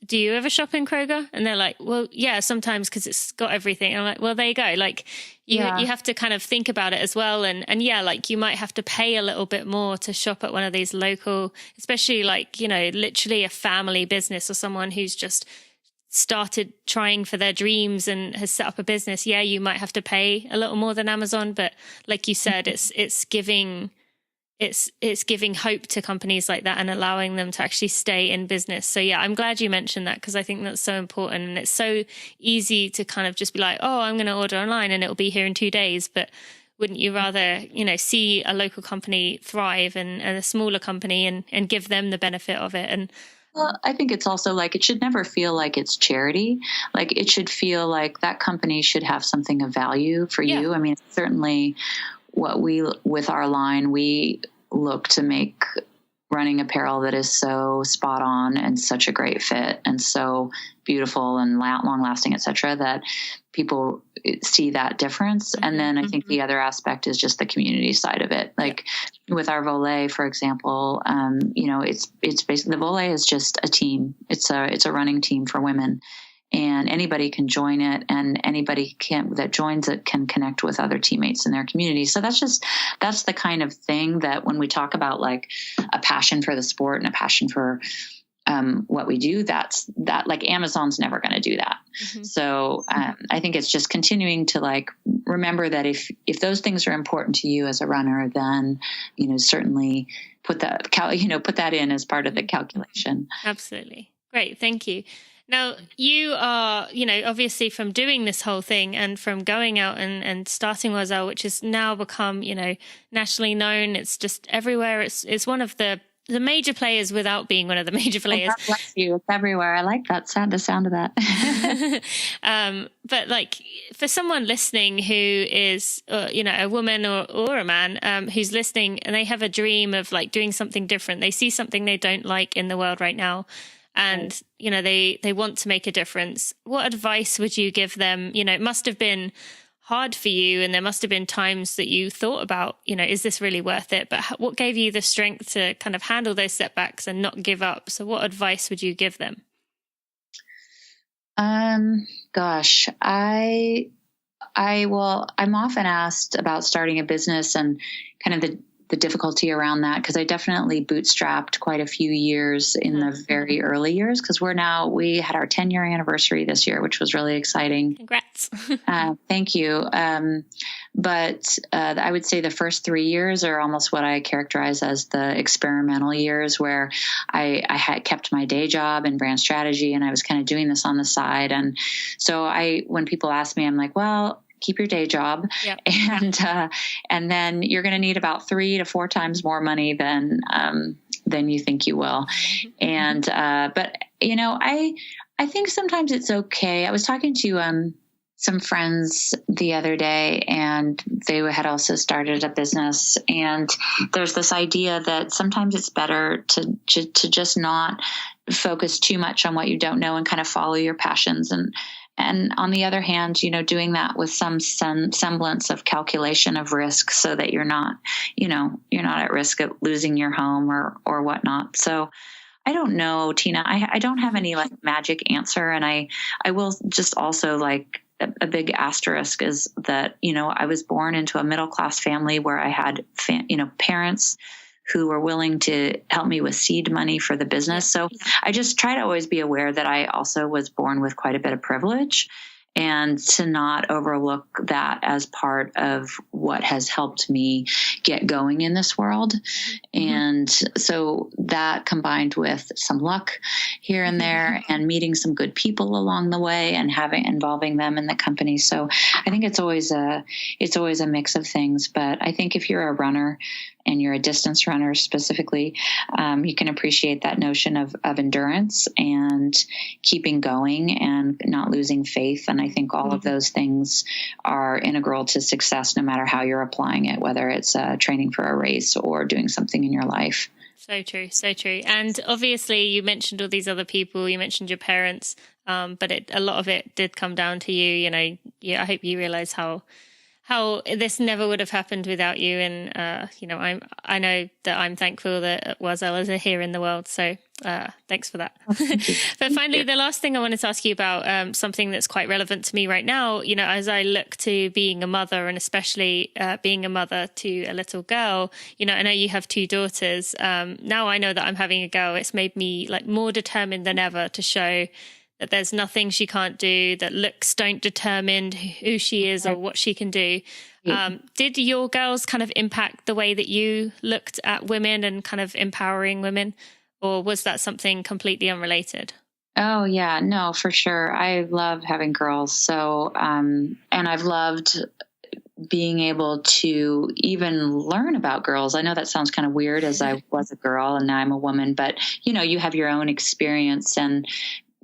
Speaker 3: do you ever shop in Kroger? And they're like, well, yeah, sometimes because it's got everything. And I'm like, well, there you go. Like you have to kind of think about it as well. And yeah, like you might have to pay a little bit more to shop at one of these local, especially like, literally a family business or someone who's just started trying for their dreams and has set up a business. Yeah, you might have to pay a little more than Amazon. But like you said, it's giving hope to companies like that and allowing them to actually stay in business. So yeah, I'm glad you mentioned that, because I think that's so important. And it's so easy to kind of just be like, oh, I'm going to order online and it'll be here in 2 days. But wouldn't you rather, see a local company thrive and a smaller company and give them the benefit of it? And
Speaker 1: well, I think it's also like, it should never feel like it's charity. Like it should feel like that company should have something of value for you. I mean, certainly with our line, we look to make running apparel that is so spot on and such a great fit and so beautiful and long lasting, et cetera, that people see that difference. And then I think the other aspect is just the community side of it. Like with our volet, for example, it's basically, the volet is just a team. It's a running team for women. And anybody can join it, and anybody that joins it can connect with other teammates in their community. So that's the kind of thing that when we talk about like a passion for the sport and a passion for what we do, that like Amazon's never going to do that. So I think it's just continuing to like remember that if those things are important to you as a runner, then certainly put that in as part of the calculation.
Speaker 3: Absolutely. Great. Thank you. Now, you are, obviously from doing this whole thing and from going out and starting Oiselle, which has now become, nationally known. It's just everywhere. It's one of the major players without being one of the major players.
Speaker 1: God bless you. It's everywhere. I like that sound, the sound of that.
Speaker 3: But like for someone listening who is, a woman or a man who's listening and they have a dream of like doing something different. They see something they don't like in the world right now. And, they want to make a difference. What advice would you give them? It must have been hard for you, and there must have been times that you thought about, is this really worth it? But what gave you the strength to kind of handle those setbacks and not give up? So what advice would you give them?
Speaker 1: Gosh, I'm often asked about starting a business and kind of the difficulty around that, because I definitely bootstrapped quite a few years in the very early years, because we had our 10-year anniversary this year, which was really exciting.
Speaker 3: Congrats.
Speaker 1: Thank you. But I would say the first 3 years are almost what I characterize as the experimental years, where I had kept my day job in brand strategy, and I was kind of doing this on the side. And so when people ask me, I'm like, well, keep your day job. Yep. And then you're going to need about 3 to 4 times more money than you think you will. And, but I think sometimes it's okay. I was talking to, some friends the other day, and they had also started a business, and there's this idea that sometimes it's better to just not focus too much on what you don't know and kind of follow your passions. And on the other hand, doing that with some semblance of calculation of risk, so that you're not at risk of losing your home or whatnot. So I don't know, Tina, I don't have any like magic answer. And I will just also like a big asterisk is that, I was born into a middle-class family where I had, parents who were willing to help me with seed money for the business. So I just try to always be aware that I also was born with quite a bit of privilege, and to not overlook that as part of what has helped me get going in this world. And so that, combined with some luck here and there and meeting some good people along the way and involving them in the company. So I think it's always a mix of things. But I think if you're a runner and you're a distance runner specifically, you can appreciate that notion of endurance and keeping going and not losing faith. And I think all of those things are integral to success, no matter how you're applying it, whether it's training for a race or doing something in your life.
Speaker 3: So true, so true. And obviously you mentioned all these other people, you mentioned your parents, but a lot of it did come down to you. You know, I hope you realize how this never would have happened without you. And, you know, I know that I'm thankful that Oiselle is here in the world. So thanks for that. But finally, the last thing I wanted to ask you about, something that's quite relevant to me right now, you know, as I look to being a mother, and especially being a mother to a little girl, you know, I know you have 2 daughters. Now I know that I'm having a girl. It's made me like more determined than ever to show that there's nothing she can't do, that looks don't determine who she is or what she can do. Did your girls kind of impact the way that you looked at women and kind of empowering women, or was that something completely unrelated?
Speaker 1: Oh, yeah, no, for sure. I love having girls. So, and I've loved being able to even learn about girls. I know that sounds kind of weird, as I was a girl and now I'm a woman, but you know, you have your own experience, and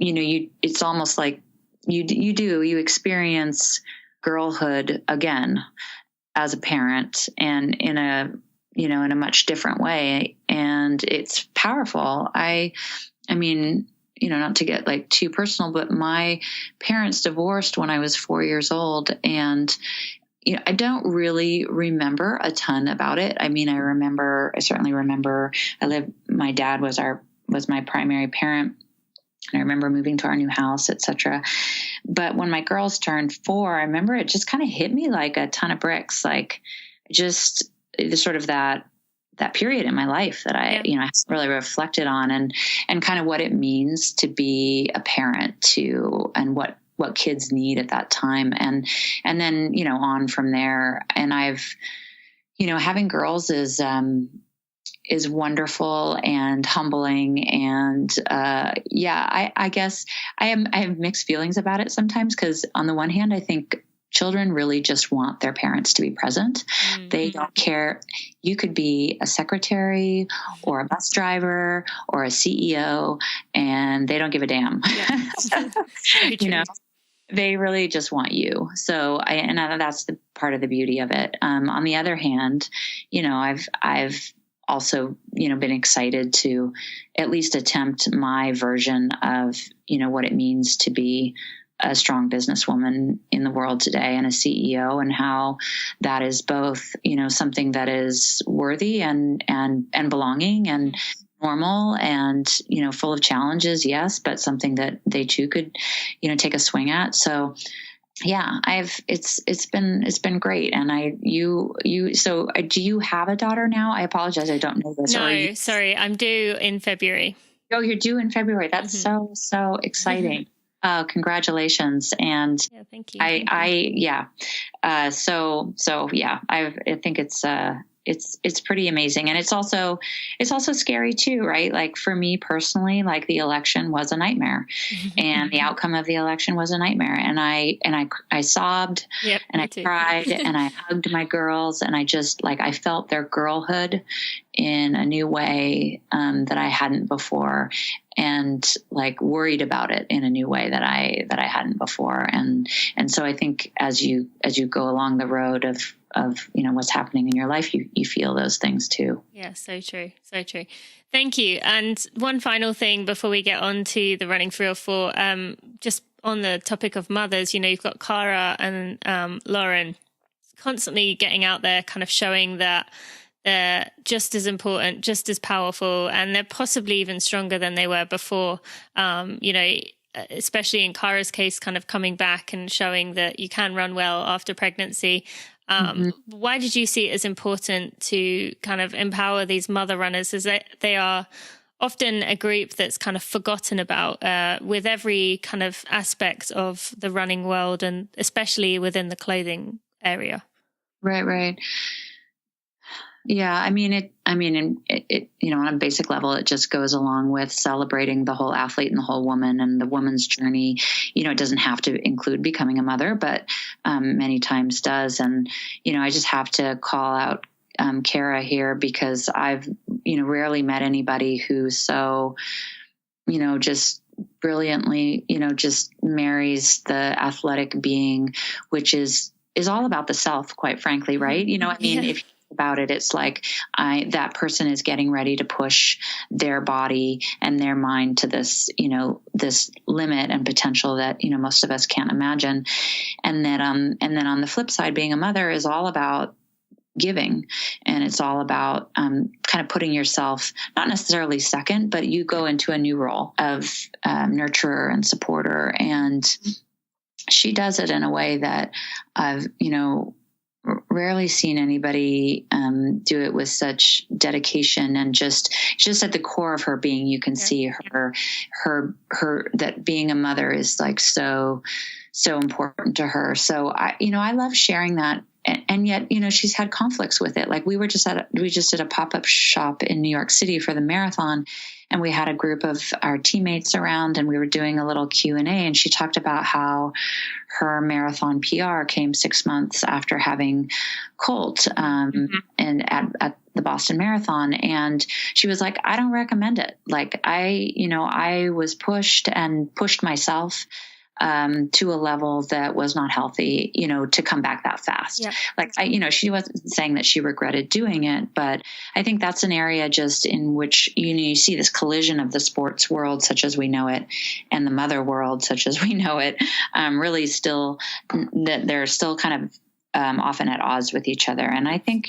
Speaker 1: you know, it's almost like you experience girlhood again as a parent, and in a much different way. And it's powerful. I mean, you know, not to get like too personal, but my parents divorced when I was 4 years old, and you know, I don't really remember a ton about it. I mean, I certainly remember my dad was my primary parent. And I remember moving to our new house, etc. But when my girls turned 4, I remember it just kind of hit me like a ton of bricks, like just sort of that period in my life that I haven't really reflected on, and kind of what it means to be a parent to, and what kids need at that time. And then, you know, on from there. And I've, you know, having girls is wonderful and humbling. And, I guess I have mixed feelings about it sometimes, because on the one hand, I think children really just want their parents to be present. Mm-hmm. They don't care. You could be a secretary or a bus driver or a CEO, and they don't give a damn. Yeah. You know, they really just want you. So that's the part of the beauty of it. On the other hand, you know, I've also, you know, been excited to at least attempt my version of, you know, what it means to be a strong businesswoman in the world today, and a CEO, and how that is both, you know, something that is worthy and belonging and normal and, you know, full of challenges. Yes. But something that they too could, you know, take a swing at. So yeah, it's been great. And so do you have a daughter now? I apologize. I don't know this.
Speaker 3: No, sorry. I'm due in February.
Speaker 1: Oh, you're due in February. That's so exciting. Oh, congratulations. And
Speaker 3: yeah, thank you.
Speaker 1: I think it's pretty amazing. And it's also scary too, right? Like for me personally, like the election was a nightmare and the outcome of the election was a nightmare. And I sobbed and I cried and I hugged my girls, and I just I felt their girlhood in a new way, that I hadn't before, and worried about it in a new way that I hadn't before. And so I think as you go along the road of you know, what's happening in your life, you feel those things too.
Speaker 3: Yeah, so true. So true. Thank you. And one final thing before we get on to the Running for Real 4, just on the topic of mothers, you know, you've got Kara and Lauren constantly getting out there, kind of showing that they're just as important, just as powerful, and they're possibly even stronger than they were before. You know, especially in Kara's case, kind of coming back and showing that you can run well after pregnancy. Why did you see it as important to kind of empower these mother runners, as they are often a group that's kind of forgotten about with every kind of aspect of the running world, and especially within the clothing area?
Speaker 1: Right. Yeah, I mean, it, you know, on a basic level, it just goes along with celebrating the whole athlete and the whole woman and the woman's journey. You know, it doesn't have to include becoming a mother, but many times does. And, you know, I just have to call out Kara here, because I've, rarely met anybody who's so, just brilliantly, just marries the athletic being, which is all about the self, quite frankly, right? If you think about it, it's like that person is getting ready to push their body and their mind to this, this limit and potential that, most of us can't imagine. And then on the flip side, being a mother is all about giving, and it's all about kind of putting yourself not necessarily second, but you go into a new role of nurturer and supporter, and she does it in a way that I've rarely seen anybody do it with such dedication, and just at the core of her being, you can see her that being a mother is like so important to her. So I love sharing that. And yet, she's had conflicts with it. Like we just did a pop-up shop in New York City for the marathon, and we had a group of our teammates around, and we were doing a little Q&A, and she talked about how her marathon PR came 6 months after having Colt, and at the Boston Marathon. And she was like, I don't recommend it. Like I was pushed myself to a level that was not healthy, to come back that fast. Yep. Like she wasn't saying that she regretted doing it, but I think that's an area just in which, you see this collision of the sports world, such as we know it, and the mother world, such as we know it, really still that they're still kind of often at odds with each other. And I think,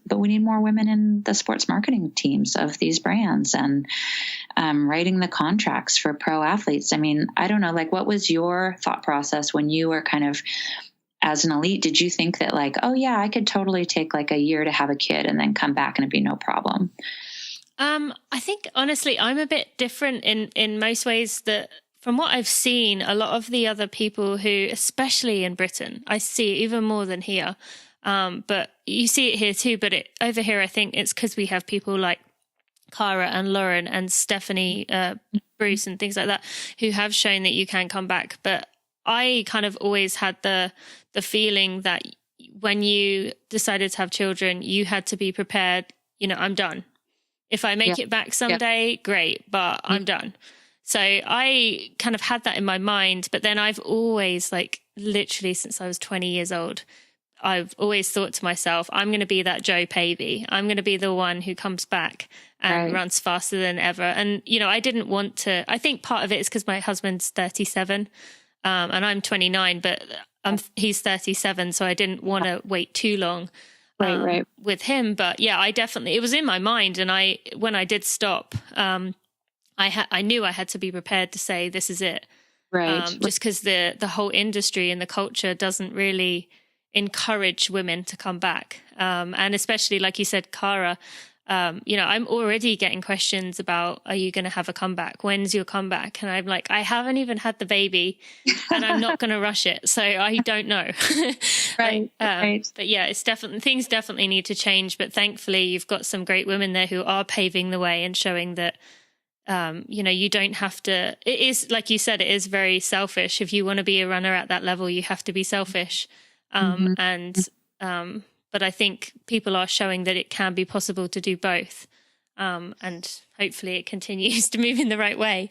Speaker 1: but we need more women in the sports marketing teams of these brands, and writing the contracts for pro athletes. I mean, I don't know, like, what was your thought process when you were kind of as an elite? Did you think that like, oh yeah, I could totally take like a year to have a kid and then come back and it'd be no problem?
Speaker 3: I think honestly, I'm a bit different in most ways. That from what I've seen, a lot of the other people who, especially in Britain, I see even more than here, but you see it here too. But over here, I think it's because we have people like Kara and Lauren and Stephanie Bruce and things like that who have shown that you can come back. But I kind of always had the feeling that when you decided to have children, you had to be prepared. I'm done. If I make it back someday, great, but I'm done. So I kind of had that in my mind, but then I've always, like, literally since I was 20 years old, I've always thought to myself, I'm going to be that Joe Pavey. I'm going to be the one who comes back and runs faster than ever. And, I didn't want to, I think part of it is because my husband's 37 and I'm 29, but he's 37. So I didn't want to wait too long with him. But yeah, it was in my mind. And when I did stop, I knew I had to be prepared to say, this is it. Right. Just because the whole industry and the culture doesn't really encourage women to come back. And especially, like you said, Kara, I'm already getting questions about, are you going to have a comeback? When's your comeback? And I'm like, I haven't even had the baby and I'm not going to rush it. So I don't know. Right. But yeah, things definitely need to change. But thankfully you've got some great women there who are paving the way and showing that, you don't have to, it is, like you said, it is very selfish. If you want to be a runner at that level, you have to be selfish. But I think people are showing that it can be possible to do both. And hopefully it continues to move in the right way.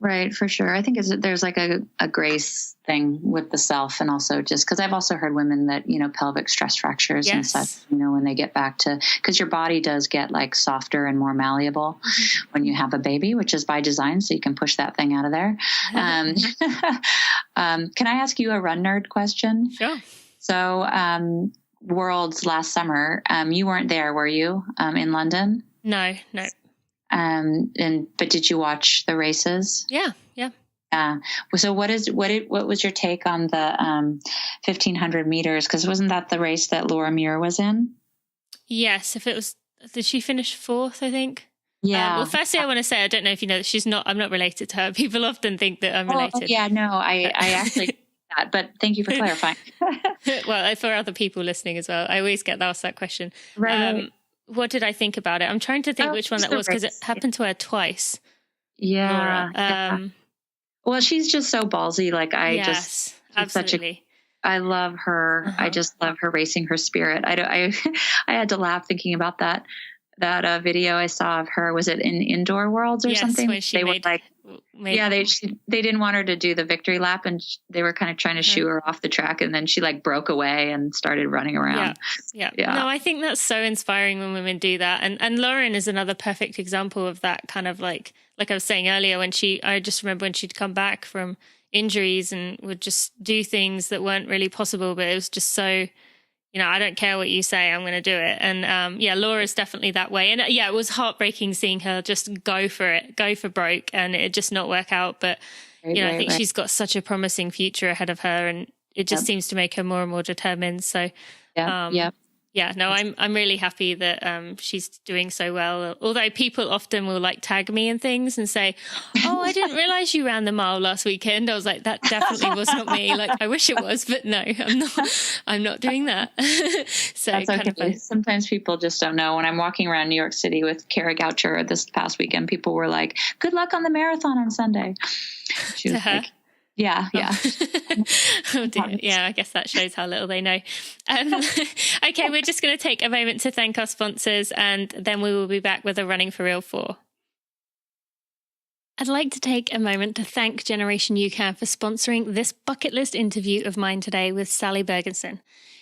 Speaker 1: Right, for sure. I think there's like a grace thing with the self, and also just because I've also heard women that, pelvic stress fractures and such, when they get back to, because your body does get like softer and more malleable when you have a baby, which is by design. So you can push that thing out of there. Can I ask you a run nerd question?
Speaker 3: Sure.
Speaker 1: So, Worlds last summer, you weren't there, were you, in London?
Speaker 3: No.
Speaker 1: But did you watch the races?
Speaker 3: Yeah.
Speaker 1: So what was your take on the 1500 meters? Because wasn't that the race that Laura Muir was in?
Speaker 3: Yes. Did she finish fourth, I think?
Speaker 1: Yeah.
Speaker 3: Well, firstly, I want to say, I don't know if you know, I'm not related to her. People often think that I'm related.
Speaker 1: Yeah, no, I actually that, but thank you for clarifying.
Speaker 3: Well, for other people listening as well, I always get asked that question. Right. What did I think about it? I'm trying to think which one that was, because it happened to her twice.
Speaker 1: Yeah. Well, she's just so ballsy. Like absolutely. I love her.
Speaker 3: Uh-huh.
Speaker 1: I just love her racing her spirit. I had to laugh thinking about that video I saw of her. Was it in Indoor Worlds or something?
Speaker 3: When she
Speaker 1: were like, they didn't want her to do the victory lap, and they were kind of trying to shoo her off the track, and then she like broke away and started running around.
Speaker 3: Yeah. No, I think that's so inspiring when women do that. And Lauren is another perfect example of that kind of like I was saying earlier, I just remember when she'd come back from injuries and would just do things that weren't really possible, but it was just so, I don't care what you say, I'm going to do it. And Laura's definitely that way. And it was heartbreaking seeing her just go for broke and it just not work out. But, I think she's got such a promising future ahead of her, and it just seems to make her more and more determined. So, I'm really happy that she's doing so well. Although people often will like tag me in things and say, "Oh, I didn't realize you ran the mile last weekend." I was like, "That definitely was not me. Like, I wish it was, but no, I'm not. I'm not doing that." So
Speaker 1: that's okay. Sometimes people just don't know. When I'm walking around New York City with Kara Goucher this past weekend, people were like, "Good luck on the marathon on Sunday." She was like, Yeah.
Speaker 3: Oh dear. Yeah, I guess that shows how little they know. Okay, we're just going to take a moment to thank our sponsors, and then we will be back with a Running for Real 4. I'd like to take a moment to thank Generation UCAN for sponsoring this bucket list interview of mine today with Sally Bergesen.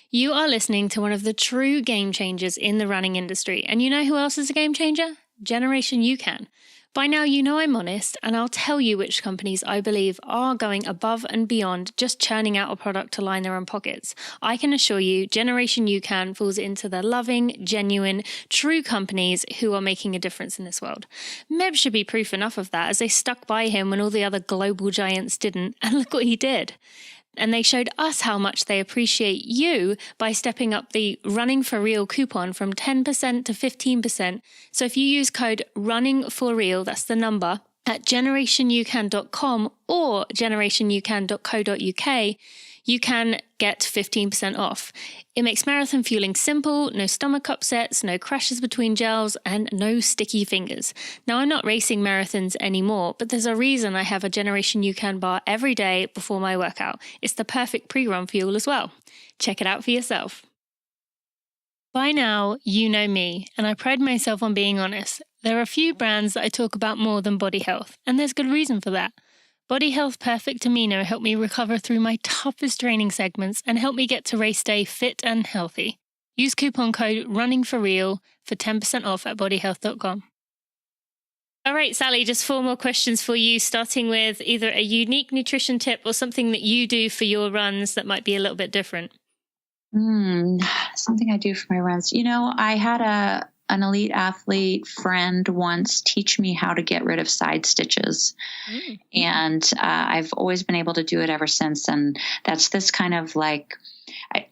Speaker 3: You are listening to one of the true game changers in the running industry, and you know who else is a game changer? Generation UCAN. By now, you know I'm honest, and I'll tell you which companies I believe are going above and beyond just churning out a product to line their own pockets. I can assure you, Generation UCAN falls into the loving, genuine, true companies who are making a difference in this world. Meb should be proof enough of that, as they stuck by him when all the other global giants didn't, and look what he did. And they showed us how much they appreciate you by stepping up the Running for Real coupon from 10% to 15%. So if you use code RUNNING4REAL, that's the number, at generationucan.com or generationucan.co.uk, you can get 15% off. It makes marathon fueling simple, no stomach upsets, no crashes between gels, and no sticky fingers. Now, I'm not racing marathons anymore, but there's a reason I have a Generation UCAN bar every day before my workout. It's the perfect pre-run fuel as well. Check it out for yourself. By now, you know me, and I pride myself on being honest. There are a few brands that I talk about more than Body Health, and there's good reason for that. Body Health Perfect Amino helped me recover through my toughest training segments and helped me get to race day fit and healthy. Use coupon code RUNNINGFORREAL for 10% off at bodyhealth.com. All right, Sally, just 4 more questions for you, starting with either a unique nutrition tip or something that you do for your runs that might be a little bit different.
Speaker 1: Something I do for my runs. I had an elite athlete friend once teach me how to get rid of side stitches. And I've always been able to do it ever since. And that's this kind of like,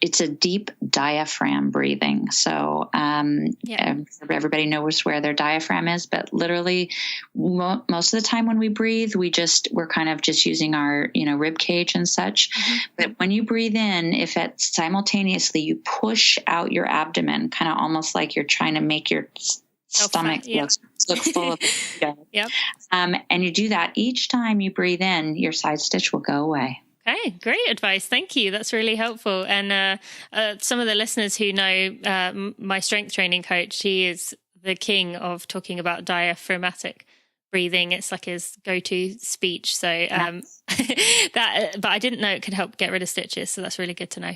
Speaker 1: it's a deep diaphragm breathing. So everybody knows where their diaphragm is, but literally most of the time when we breathe, we're kind of just using our, rib cage and such. But when you breathe in, if it's simultaneously you push out your abdomen, kind of almost like you're trying to make your stomach look full of and you do that each time you breathe in, your side stitch will go away.
Speaker 3: Okay, great advice. Thank you. That's really helpful. And some of the listeners who know my strength training coach, he is the king of talking about diaphragmatic breathing. It's like his go-to speech. So but I didn't know it could help get rid of stitches. So that's really good to know.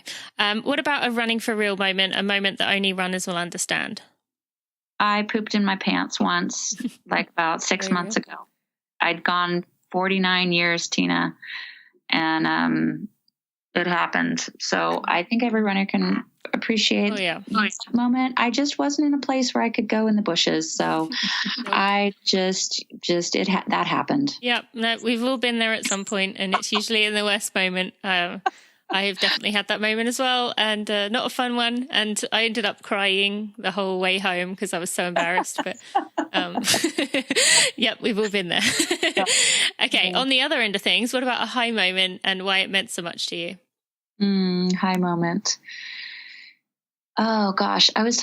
Speaker 3: What about a running for real moment, a moment that only runners will understand?
Speaker 1: I pooped in my pants once, like about 6 months ago. I'd gone 49 years, Tina. And it happened. So I think every runner can appreciate that moment. I just wasn't in a place where I could go in the bushes. So I that happened.
Speaker 3: Yeah, no, we've all been there at some point, and it's usually in the worst moment. I have definitely had that moment as well, and not a fun one. And I ended up crying the whole way home because I was so embarrassed. But we've all been there. Okay, on the other end of things, what about a high moment and why it meant so much to you?
Speaker 1: High moment. Oh gosh, I went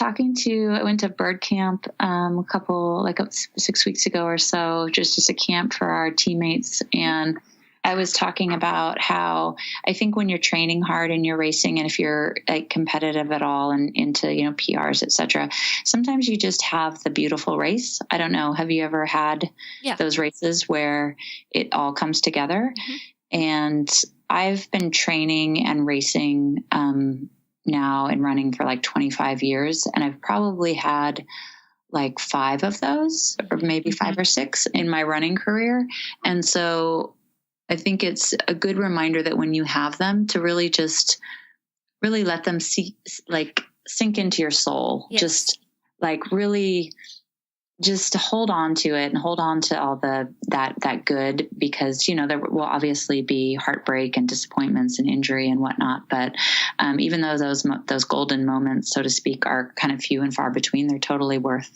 Speaker 1: to bird camp a couple, 6 weeks ago or so, just as a camp for our teammates, and I was talking about how I think when you're training hard and you're racing, and if you're like competitive at all and into, PRs, et cetera, sometimes you just have the beautiful race. I don't know. Have you ever had those races where it all comes together? Mm-hmm. And I've been training and racing now and running for like 25 years. And I've probably had like 5 of those, or maybe 5 or 6 in my running career. And so I think it's a good reminder that when you have them, to really just really let them sink into your soul. Yes. Just like really just to hold on to it and hold on to all that good, because, there will obviously be heartbreak and disappointments and injury and whatnot. But even though those golden moments, so to speak, are kind of few and far between, they're totally worth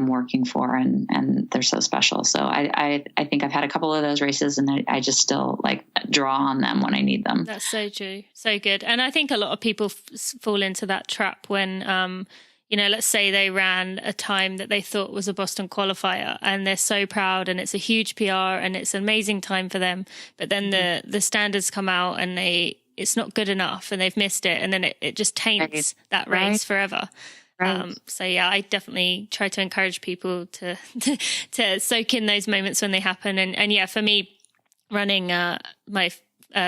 Speaker 1: working for, and they're so special. So I think I've had a couple of those races, and I just still like draw on them when I need them.
Speaker 3: That's so true. So good. And I think a lot of people fall into that trap when, let's say they ran a time that they thought was a Boston qualifier, and they're so proud, and it's a huge PR, and it's an amazing time for them. But then the standards come out, and it's not good enough, and they've missed it, and then it just taints that race forever. Right. So yeah, I definitely try to encourage people to soak in those moments when they happen. And yeah, for me, running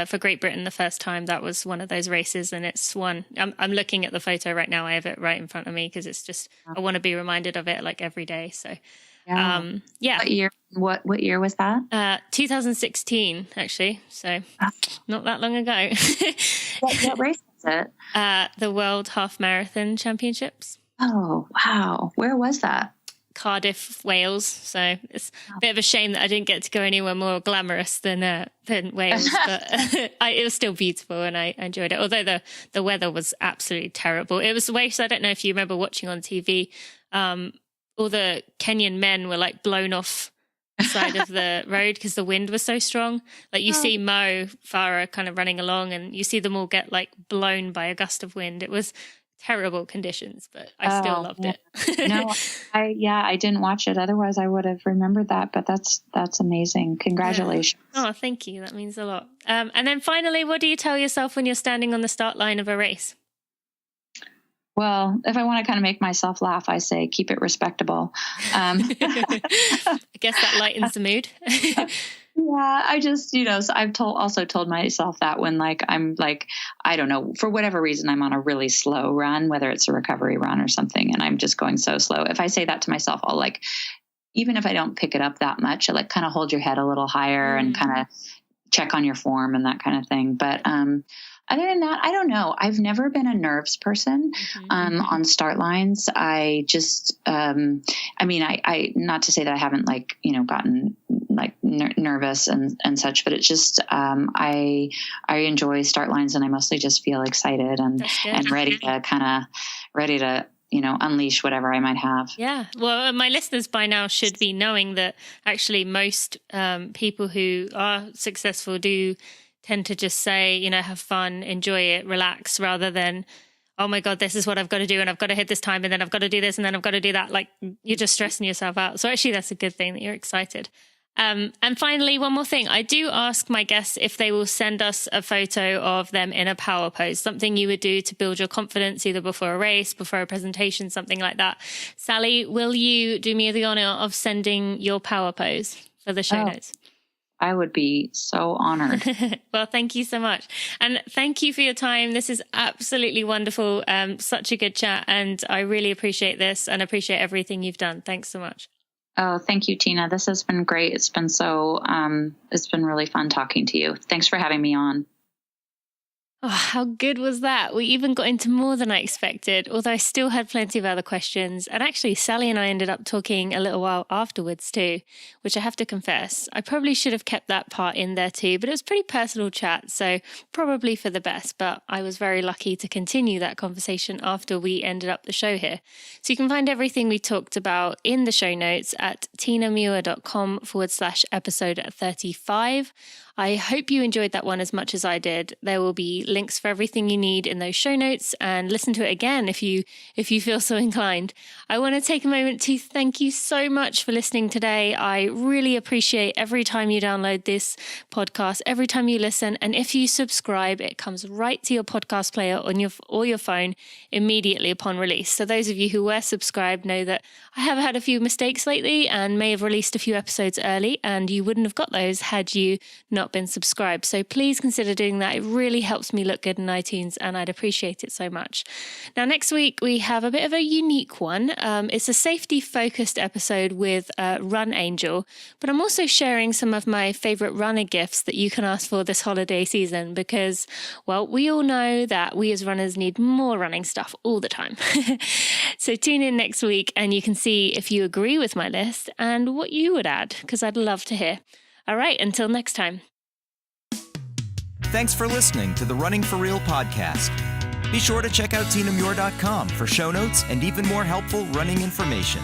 Speaker 3: for Great Britain the first time, that was one of those races, and it's one I'm looking at the photo right now. I have it right in front of me because it's just I want to be reminded of it like every day. So yeah.
Speaker 1: What year was that?
Speaker 3: 2016 actually, so not that long ago.
Speaker 1: What race was it?
Speaker 3: The World Half Marathon Championships.
Speaker 1: Oh wow, where was that?
Speaker 3: Cardiff, Wales. So it's a bit of a shame that I didn't get to go anywhere more glamorous than Wales, but it was still beautiful, and I enjoyed it. Although the weather was absolutely terrible. It was the way. So I don't know if you remember watching on TV. All the Kenyan men were like blown off the side of the road because the wind was so strong. Like you see Mo Farah kind of running along, and you see them all get like blown by a gust of wind. It was terrible conditions, but I still loved it.
Speaker 1: No, I didn't watch it. Otherwise I would have remembered that, but that's amazing. Congratulations.
Speaker 3: Yeah. Oh, thank you. That means a lot. And then finally, what do you tell yourself when you're standing on the start line of a race?
Speaker 1: Well, if I want to kind of make myself laugh, I say, keep it respectable.
Speaker 3: I guess that lightens the mood.
Speaker 1: Yeah, I just, so I've also told myself that when I'm I don't know, for whatever reason, I'm on a really slow run, whether it's a recovery run or something, and I'm just going so slow. If I say that to myself, I'll even if I don't pick it up that much, I kind of hold your head a little higher and kind of check on your form and that kind of thing. But other than that, I don't know. I've never been a nerves person on start lines. I just, I not to say that I haven't gotten nervous and such, but it's just, I enjoy start lines, and I mostly just feel excited and ready to unleash whatever I might have.
Speaker 3: Yeah. Well, my listeners by now should be knowing that actually most people who are successful do tend to just say, have fun, enjoy it, relax, rather than, oh my God, this is what I've got to do, and I've got to hit this time, and then I've got to do this, and then I've got to do that. Like, you're just stressing yourself out. So actually that's a good thing that you're excited. And finally, one more thing. I do ask my guests if they will send us a photo of them in a power pose, something you would do to build your confidence, either before a race, before a presentation, something like that. Sally, will you do me the honor of sending your power pose for the show notes?
Speaker 1: I would be so honored.
Speaker 3: Well, thank you so much. And thank you for your time. This is absolutely wonderful. Such a good chat. And I really appreciate this and appreciate everything you've done. Thanks so much.
Speaker 1: Oh, thank you, Tina. This has been great. It's been it's been really fun talking to you. Thanks for having me on.
Speaker 3: Oh, how good was that? We even got into more than I expected, although I still had plenty of other questions. And actually, Sally and I ended up talking a little while afterwards too, which I have to confess, I probably should have kept that part in there too, but it was pretty personal chat, so probably for the best. But I was very lucky to continue that conversation after we ended up the show here. So you can find everything we talked about in the show notes at tinamuir.com/episode 35. I hope you enjoyed that one as much as I did. There will be links for everything you need in those show notes, and listen to it again if you feel so inclined. I want to take a moment to thank you so much for listening today. I really appreciate every time you download this podcast, every time you listen, and if you subscribe, it comes right to your podcast player on your phone immediately upon release. So those of you who were subscribed know that I have had a few mistakes lately and may have released a few episodes early, and you wouldn't have got those had you not been subscribed. So please consider doing that. It really helps me look good in iTunes, and I'd appreciate it so much. Now, next week we have a bit of a unique one. It's a safety-focused episode with Run Angel, but I'm also sharing some of my favorite runner gifts that you can ask for this holiday season because, well, we all know that we as runners need more running stuff all the time. So tune in next week and you can see if you agree with my list and what you would add, because I'd love to hear. All right, until next time.
Speaker 2: Thanks for listening to the Running for Real podcast. Be sure to check out tinamuir.com for show notes and even more helpful running information.